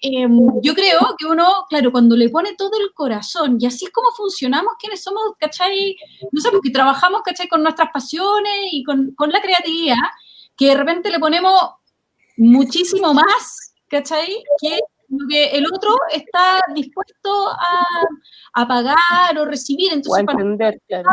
yo creo que uno, claro, cuando le pone todo el corazón, y así es como funcionamos quienes somos, ¿cachai? No sé, porque trabajamos, ¿cachai? Con nuestras pasiones y con la creatividad, que de repente le ponemos muchísimo más, ¿cachai? Que lo que el otro está dispuesto a pagar o recibir. Entonces, o a entender, claro.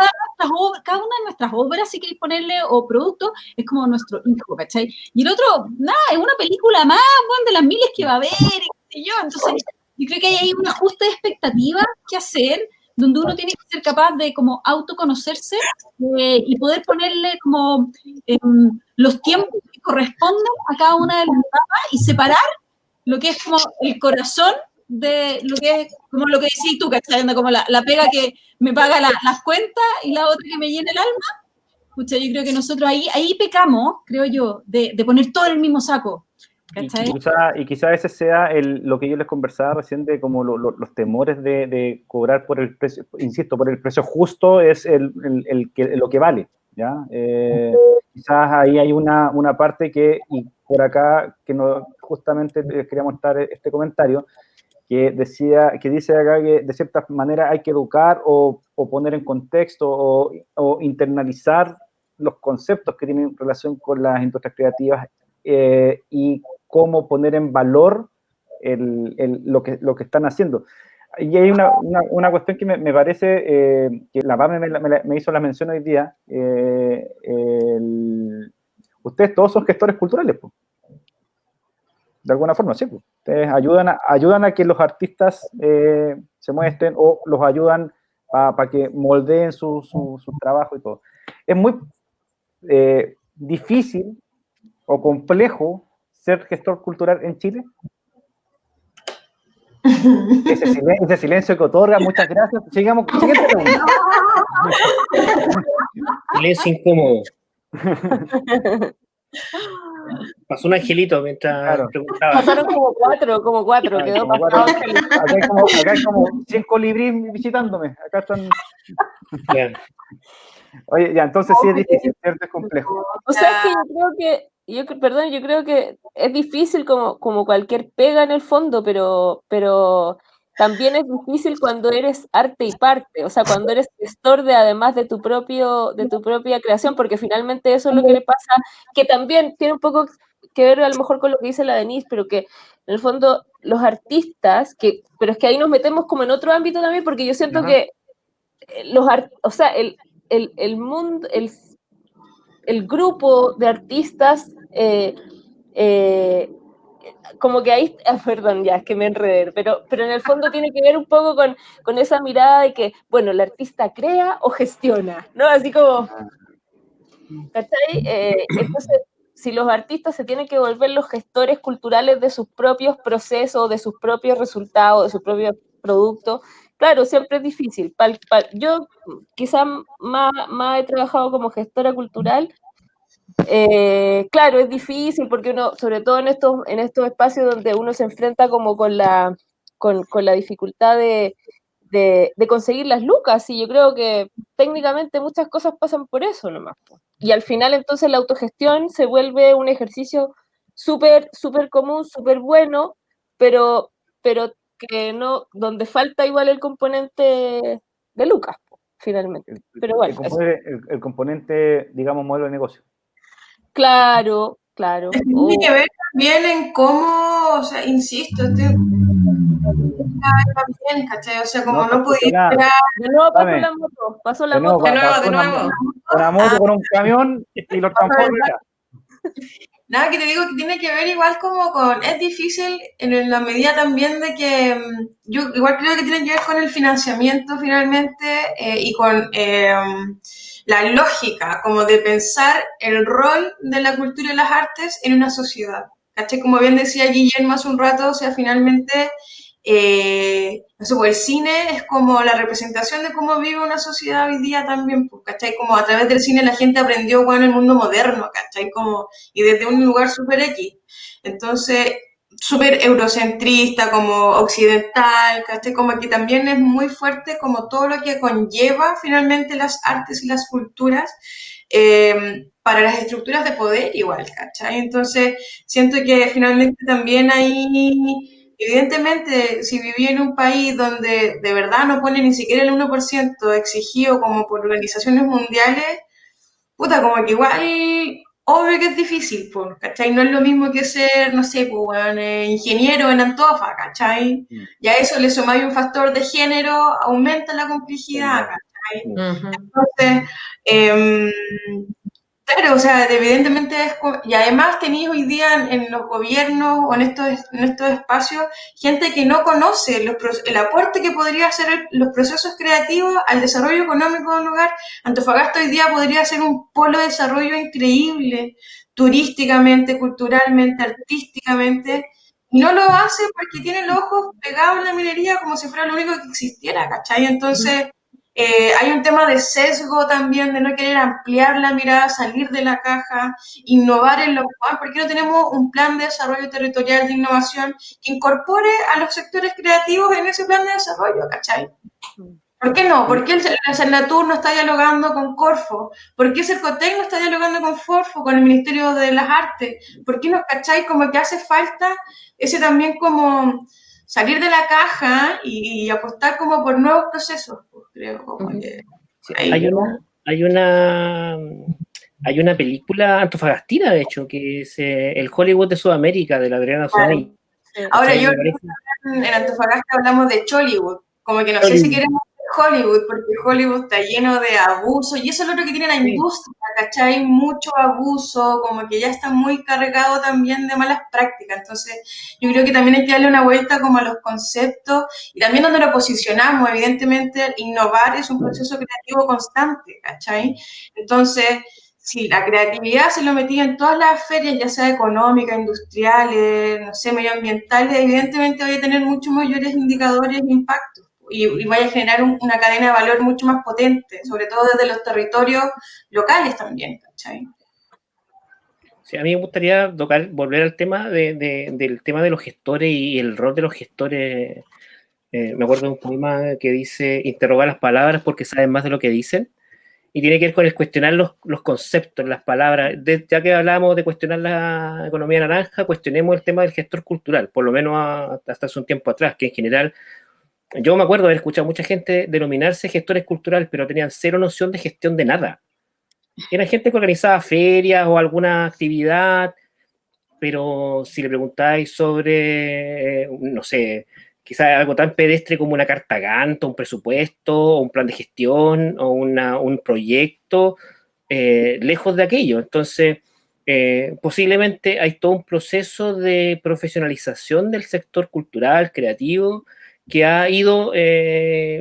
cada una de nuestras obras, si queréis ponerle, o productos, es como nuestro hijo, ¿cachai? Y el otro, nada, es una película más, bueno, de las miles que va a haber, y qué sé yo. Entonces, yo creo que hay un ajuste de expectativas que hacer, donde uno tiene que ser capaz de como autoconocerse y poder ponerle como los tiempos que corresponden a cada una de las etapas y separar lo que es como el corazón de lo que es, como lo que decís tú, ¿cachai? Como la pega que me paga las cuentas y la otra que me llena el alma. Escucha, yo creo que nosotros ahí pecamos, creo yo, de poner todo en el mismo saco. ¿Cachai? Y quizá ese sea lo que yo les conversaba recién de como los temores de cobrar por el precio, insisto, por el precio justo es lo que vale, ¿ya? Quizás ahí hay una parte que, y por acá, que no, justamente quería mostrar este comentario, que dice acá que de cierta manera hay que educar o poner en contexto o internalizar los conceptos que tienen relación con las industrias creativas y cómo poner en valor lo que están haciendo. Y hay una cuestión que me parece que la PAME me hizo la mención hoy día. Ustedes todos son gestores culturales, pues. De alguna forma, sí. Pues. Ustedes ayudan a que los artistas se muestren o los ayudan para que moldeen su trabajo y todo. Es muy difícil o complejo ser gestor cultural en Chile. Ese silencio que otorga, muchas gracias. Sigamos, siguiente pregunta. Silencio incómodo. Pasó un angelito mientras preguntaba. Pasaron como cuatro, quedó pasado. Acá hay como 100 colibríes visitándome. Acá están. Bien. Oye, ya, entonces sí es difícil, ¿cierto? Es complejo. O sea, es que yo creo que es difícil como cualquier pega en el fondo, pero también es difícil cuando eres arte y parte, o sea, cuando eres gestor además de tu propia creación, porque finalmente eso es lo que le pasa, que también tiene un poco que ver a lo mejor con lo que dice la Denise, pero que en el fondo los artistas, pero es que ahí nos metemos como en otro ámbito también, porque yo siento que o sea, el mundo, el grupo de artistas, como que ahí, perdón, ya, es que me enredé, pero en el fondo tiene que ver un poco con esa mirada de que, bueno, el artista crea o gestiona, ¿no? Así como, ¿cachai? Entonces, si los artistas se tienen que volver los gestores culturales de sus propios procesos, de sus propios resultados, de sus propios productos, claro, siempre es difícil. Yo quizás más he trabajado como gestora cultural. Claro, es difícil porque uno, sobre todo en estos espacios donde uno se enfrenta como con la dificultad de conseguir las lucas, y yo creo que técnicamente muchas cosas pasan por eso nomás. Y al final entonces la autogestión se vuelve un ejercicio súper común, súper bueno, pero que no, donde falta igual el componente de lucas, finalmente. Pero bueno, el componente, digamos, modelo de negocio. Claro. Tiene que ver también en cómo, o sea, insisto, también, ¿cachai? O sea, como no podía esperar. De nuevo pasó la moto. De nuevo. Una moto con un camión y los transportes. Nada, que te digo que tiene que ver igual como es difícil en la medida también de que yo igual creo que tiene que ver con el financiamiento finalmente y con la lógica como de pensar el rol de la cultura y las artes en una sociedad. ¿Cachai? Como bien decía Guillermo hace un rato, o sea, finalmente no sé, pues el cine es como la representación de cómo vive una sociedad hoy día también, pues, ¿cachai? Como a través del cine la gente aprendió, bueno, el mundo moderno, ¿cachai? Como, y desde un lugar súper X. Entonces, súper eurocentrista, como occidental, ¿cachai? Como que también es muy fuerte como todo lo que conlleva finalmente las artes y las culturas para las estructuras de poder igual, ¿cachai? Entonces, siento que finalmente también hay, evidentemente, si viví en un país donde de verdad no pone ni siquiera el 1% exigido como por organizaciones mundiales, puta, como que igual, obvio que es difícil, pues, ¿cachai? No es lo mismo que ser, no sé, pues, bueno, ingeniero en Antofa, ¿cachai? Y a eso le sumáis un factor de género, aumenta la complejidad, ¿cachai? Entonces, claro, o sea, evidentemente es... Y además tenéis hoy día en los gobiernos o en estos espacios gente que no conoce el aporte que podría hacer los procesos creativos al desarrollo económico de un lugar. Antofagasta hoy día podría ser un polo de desarrollo increíble, turísticamente, culturalmente, artísticamente, y no lo hace porque tiene los ojos pegados en la minería como si fuera lo único que existiera, ¿cachai? Entonces... hay un tema de sesgo también, de no querer ampliar la mirada, salir de la caja, innovar en lo cual, ¿por qué no tenemos un plan de desarrollo territorial de innovación que incorpore a los sectores creativos en ese plan de desarrollo, ¿cachai? ¿Por qué no? ¿Por qué el Senatur no está dialogando con Corfo? ¿Por qué Cercotec no está dialogando con Forfo, con el Ministerio de las Artes? ¿Por qué no, cachai? Como que hace falta ese también como salir de la caja y apostar como por nuevos procesos, pues, creo. Como que sí, hay una película antofagastina, de hecho, que es el Hollywood de Sudamérica, de la Adriana Suárez. Ahora, yo en Antofagasta hablamos de Chollywood, como que no sé si queremos Hollywood, porque Hollywood está lleno de abuso, y eso es lo que tiene la industria, ¿cachai? Mucho abuso, como que ya está muy cargado también de malas prácticas, entonces yo creo que también hay que darle una vuelta como a los conceptos, y también donde lo posicionamos, evidentemente innovar es un proceso creativo constante, ¿cachai? Entonces, si la creatividad se lo metía en todas las ferias, ya sea económicas, industriales, no sé, medioambientales, evidentemente vaya a tener muchos mayores indicadores de impacto y vaya a generar una cadena de valor mucho más potente, sobre todo desde los territorios locales también, ¿cachai? Sí, a mí me gustaría volver al tema del tema de los gestores y el rol de los gestores. Me acuerdo de un poema que dice: interrogar las palabras porque saben más de lo que dicen. Y tiene que ver con el cuestionar los conceptos, las palabras. Ya que hablábamos de cuestionar la economía naranja, cuestionemos el tema del gestor cultural, por lo menos hasta hace un tiempo atrás, que en general, yo me acuerdo de haber escuchado a mucha gente denominarse gestores culturales, pero tenían cero noción de gestión de nada. Era gente que organizaba ferias o alguna actividad, pero si le preguntáis sobre, no sé, quizás algo tan pedestre como una carta Gantt, un presupuesto, o un plan de gestión, o un proyecto, lejos de aquello. Entonces, posiblemente hay todo un proceso de profesionalización del sector cultural, creativo, que ha ido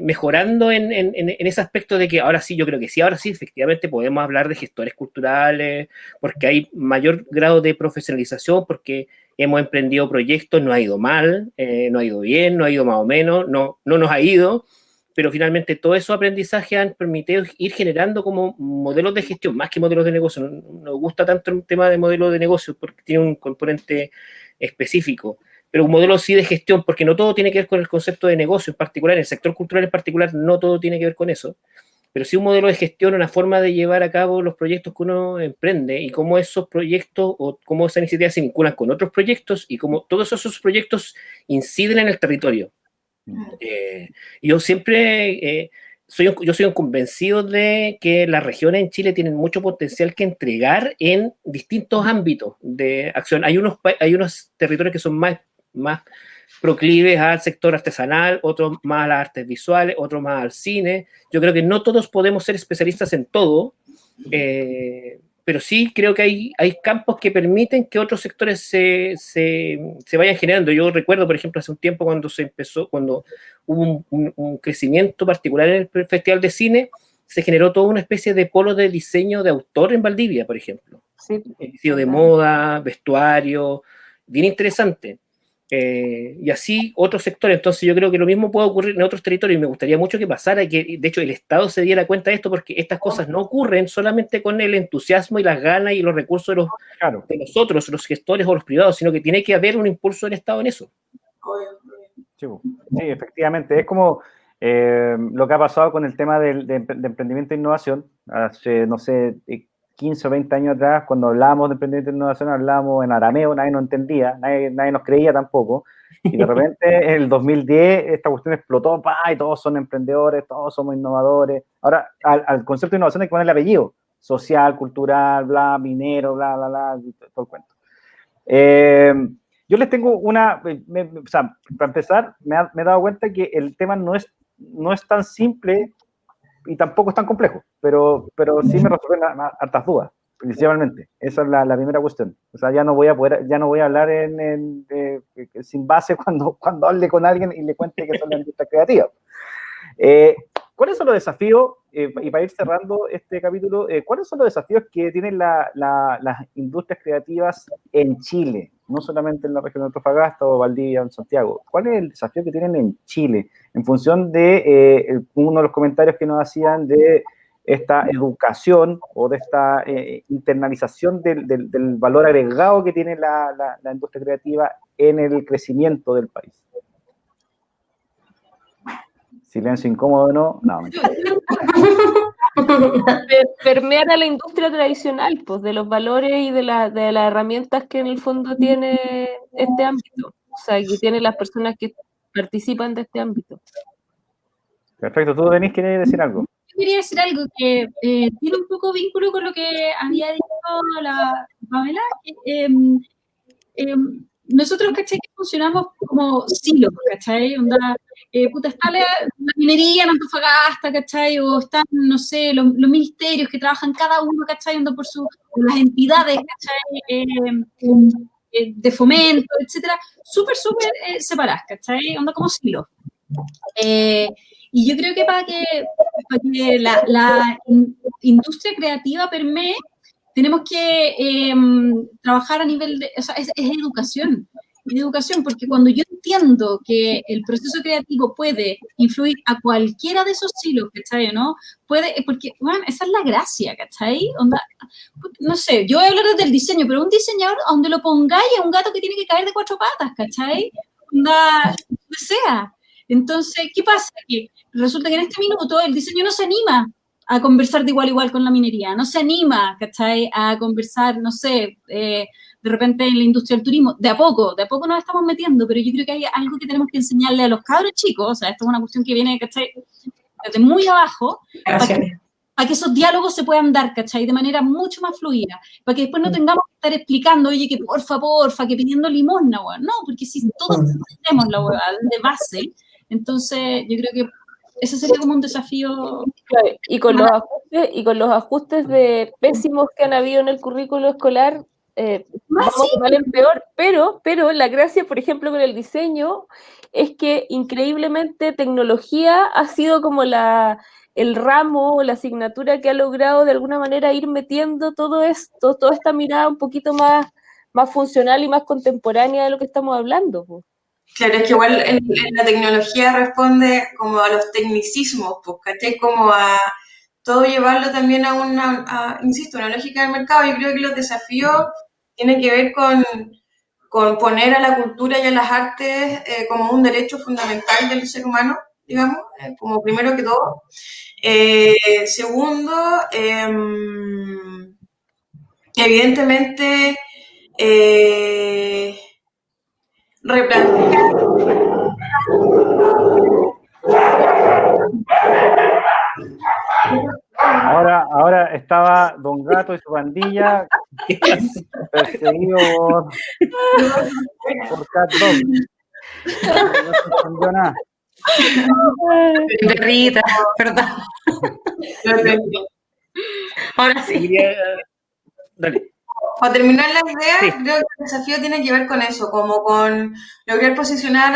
mejorando en ese aspecto de que ahora sí, yo creo que sí, ahora sí, efectivamente podemos hablar de gestores culturales, porque hay mayor grado de profesionalización, porque hemos emprendido proyectos, no ha ido mal, no ha ido bien, no ha ido más o menos, no nos ha ido, pero finalmente todos esos aprendizajes han permitido ir generando como modelos de gestión, más que modelos de negocio. No nos gusta tanto el tema de modelos de negocio porque tiene un componente específico, pero un modelo sí de gestión, porque no todo tiene que ver con el concepto de negocio en particular, en el sector cultural en particular no todo tiene que ver con eso, pero sí un modelo de gestión, una forma de llevar a cabo los proyectos que uno emprende y cómo esos proyectos o cómo esas iniciativas se vinculan con otros proyectos y cómo todos esos proyectos inciden en el territorio. Yo siempre yo soy un convencido de que las regiones en Chile tienen mucho potencial que entregar en distintos ámbitos de acción. Hay unos territorios que son más proclives al sector artesanal, otros más a las artes visuales, otros más al cine. Yo creo que no todos podemos ser especialistas en todo, pero sí creo que hay campos que permiten que otros sectores se vayan generando. Yo recuerdo, por ejemplo, hace un tiempo cuando hubo un crecimiento particular en el Festival de Cine, se generó toda una especie de polo de diseño de autor en Valdivia, por ejemplo. Sí. Diseño de moda, vestuario, bien interesante. y así otros sectores. Entonces yo creo que lo mismo puede ocurrir en otros territorios y me gustaría mucho que pasara, que de hecho el Estado se diera cuenta de esto, porque estas cosas no ocurren solamente con el entusiasmo y las ganas y los recursos de los otros, los gestores o los privados, sino que tiene que haber un impulso del Estado en eso. Sí, efectivamente, es como lo que ha pasado con el tema de emprendimiento e innovación. Hace, no sé, 15 o 20 años atrás, cuando hablábamos de emprendimiento e innovación, hablábamos en arameo, nadie nos entendía, nadie nos creía tampoco, y de repente en el 2010 esta cuestión explotó, y todos son emprendedores, todos somos innovadores. Ahora, al concepto de innovación hay que ponerle apellido, social, cultural, bla, minero, bla, bla, bla, todo el cuento. Yo les tengo una, o sea, para empezar, me he dado cuenta que el tema no es tan simple y tampoco es tan complejo, pero sí me resuelven hartas dudas, principalmente. Esa es la primera cuestión. O sea, ya no voy a hablar sin base cuando hable con alguien y le cuente que son las industrias creativas. ¿Cuáles son los desafíos, y para ir cerrando este capítulo, cuáles son los desafíos que tienen las industrias creativas en Chile? No solamente en la región de Antofagasta o Valdivia o en Santiago. ¿Cuál es el desafío que tienen en Chile? En función de uno de los comentarios que nos hacían de esta educación o de esta internalización del valor agregado que tiene la industria creativa en el crecimiento del país. Silencio incómodo, ¿no? No, mentira. Permear a la industria tradicional, pues, de los valores y de las herramientas que en el fondo tiene este ámbito. O sea, que tienen las personas que participan de este ámbito. Perfecto. ¿Tú, Denise, querías decir algo? Yo quería decir algo que tiene un poco vínculo con lo que había dicho la Pamela. Nosotros, ¿cachai? Que funcionamos como silos, ¿cachai? Está la minería en Antofagasta, ¿cachai? O están, no sé, los ministerios que trabajan cada uno, ¿cachai? Por las entidades, ¿cachai? De fomento, etcétera, súper separadas, ¿cachai? Onda como silos. Y yo creo que para que la industria creativa permee, tenemos que trabajar a nivel de, o sea, es educación, porque cuando yo entiendo que el proceso creativo puede influir a cualquiera de esos hilos, ¿cachai? ¿No? Porque, bueno, esa es la gracia, ¿cachai? Onda, no sé, yo voy a hablar desde el diseño, pero un diseñador, a donde lo pongáis, es un gato que tiene que caer de 4 patas, ¿cachai? Onda, lo que sea. Entonces, ¿qué pasa? Que resulta que en este minuto el diseño no se anima a conversar de igual a igual con la minería, no se anima, ¿cachai? A conversar, no sé, de repente en la industria del turismo, de a poco nos estamos metiendo, pero yo creo que hay algo que tenemos que enseñarle a los cabros chicos, o sea, esto es una cuestión que viene, ¿cachai? Desde muy abajo, para que esos diálogos se puedan dar, ¿cachai? De manera mucho más fluida, para que después no tengamos que estar explicando, oye, que porfa, que pidiendo limosna, weón. No, porque si todos tenemos la hueá de base, entonces yo creo que ese sería como un desafío. Claro, y con los ajustes de pésimos que han habido en el currículo escolar, vamos mal en peor, pero la gracia, por ejemplo, con el diseño, es que increíblemente tecnología ha sido como el ramo o la asignatura que ha logrado de alguna manera ir metiendo todo esto, toda esta mirada un poquito más funcional y más contemporánea de lo que estamos hablando, pues. Claro, es que igual en la tecnología responde como a los tecnicismos, pues, ¿cachai? Como a todo llevarlo también a insisto, una lógica del mercado. Yo creo que los desafíos tienen que ver con poner a la cultura y a las artes como un derecho fundamental del ser humano, digamos, como primero que todo. Segundo, evidentemente, replantear. Ahora estaba Don Gato y su pandilla perseguido por Cat Dog. No se entendió nada. Perrita, perdón. Ahora sí. Dale. Para terminar la idea, creo que el desafío tiene que ver con eso, como con lograr posicionar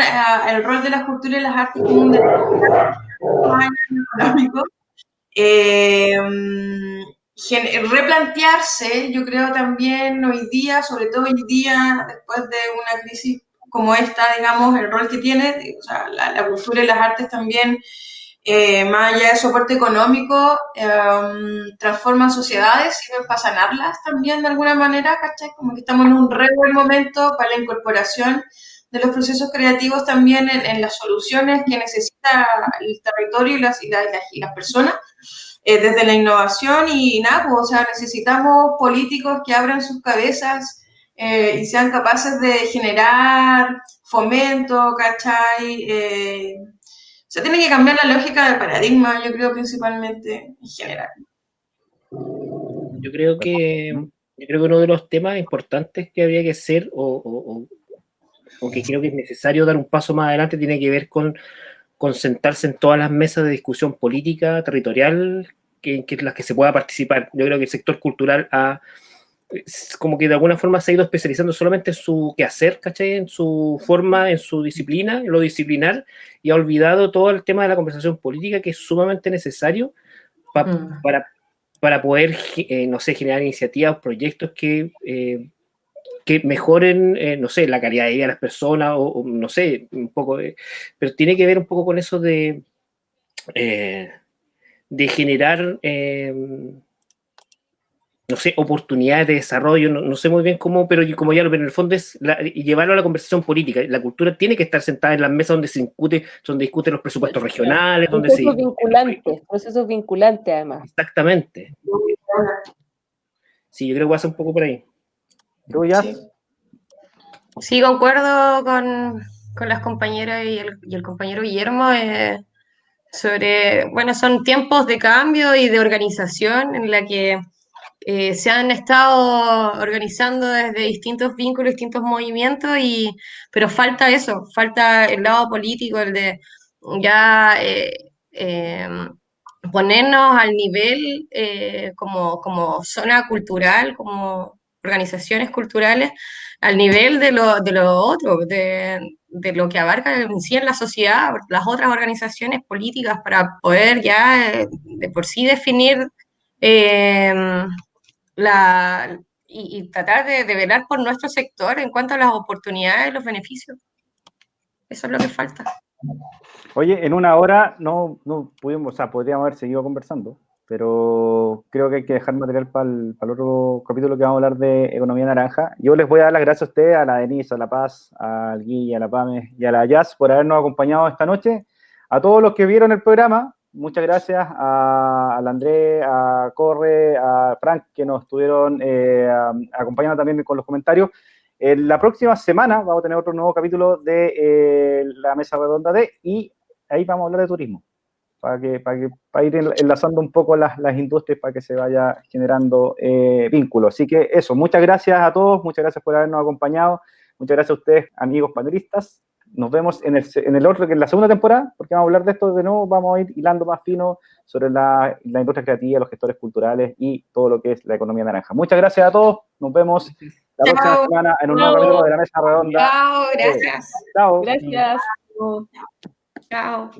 el rol de la cultura y las artes como un derecho económico. Replantearse, yo creo también hoy día, sobre todo hoy día, después de una crisis como esta, digamos, el rol que tiene, o sea, la cultura y las artes también, más allá de soporte económico, transforman sociedades, sirven para sanarlas también de alguna manera, ¿cachai? Como que estamos en un re buen momento para la incorporación de los procesos creativos también en las soluciones que necesita el territorio y las personas, desde la innovación y nada, pues, o sea, necesitamos políticos que abran sus cabezas y sean capaces de generar fomento, ¿cachai? O sea, tiene que cambiar la lógica del paradigma, yo creo, principalmente en general. Yo creo que uno de los temas importantes que habría que hacer o que creo que es necesario dar un paso más adelante tiene que ver con sentarse en todas las mesas de discusión política, territorial, que las que se pueda participar. Yo creo que el sector cultural como que de alguna forma se ha ido especializando solamente en su quehacer, ¿cachai? En su forma, en su disciplina, en lo disciplinar, y ha olvidado todo el tema de la conversación política, que es sumamente necesario para poder, no sé, generar iniciativas, proyectos que mejoren, no sé, la calidad de vida de las personas, o no sé, un poco, pero tiene que ver un poco con eso de generar, no sé, oportunidades de desarrollo, no sé muy bien cómo, pero como ya lo ven, en el fondo es llevarlo a la conversación política. La cultura tiene que estar sentada en las mesas donde discuten los presupuestos regionales, Procesos vinculantes además. Exactamente. Sí, yo creo que pasa un poco por ahí. ¿Tú ya? Sí, concuerdo con las compañeras y el compañero Guillermo sobre, bueno, son tiempos de cambio y de organización en la que se han estado organizando desde distintos vínculos, distintos movimientos, pero falta eso, falta el lado político, el de ya ponernos al nivel como zona cultural, como organizaciones culturales, al nivel de lo otro, de lo que abarca en sí en la sociedad, las otras organizaciones políticas, para poder ya de por sí definir y tratar de velar por nuestro sector en cuanto a las oportunidades y los beneficios. Eso es lo que falta. Oye, en una hora no pudimos, o sea, podríamos haber seguido conversando, pero creo que hay que dejar material para el otro capítulo que vamos a hablar de economía naranja. Yo les voy a dar las gracias a ustedes, a la Denise, a la Paz, al Gui, a la Pame y a la Jazz por habernos acompañado esta noche. A todos los que vieron el programa, muchas gracias al André, a Corre, a Frank, que nos estuvieron acompañando también con los comentarios. La próxima semana vamos a tener otro nuevo capítulo de la Mesa Redonda y ahí vamos a hablar de turismo, para ir enlazando un poco las industrias, para que se vaya generando vínculos. Así que eso, muchas gracias a todos, muchas gracias por habernos acompañado, muchas gracias a ustedes, amigos panelistas. Nos vemos en el otro, que en la segunda temporada, porque vamos a hablar de esto de nuevo, vamos a ir hilando más fino sobre la industria creativa, los gestores culturales y todo lo que es la economía naranja. Muchas gracias a todos, nos vemos la próxima semana en un nuevo capítulo de la Mesa Redonda. Chao, gracias. Chao. Gracias. Chao.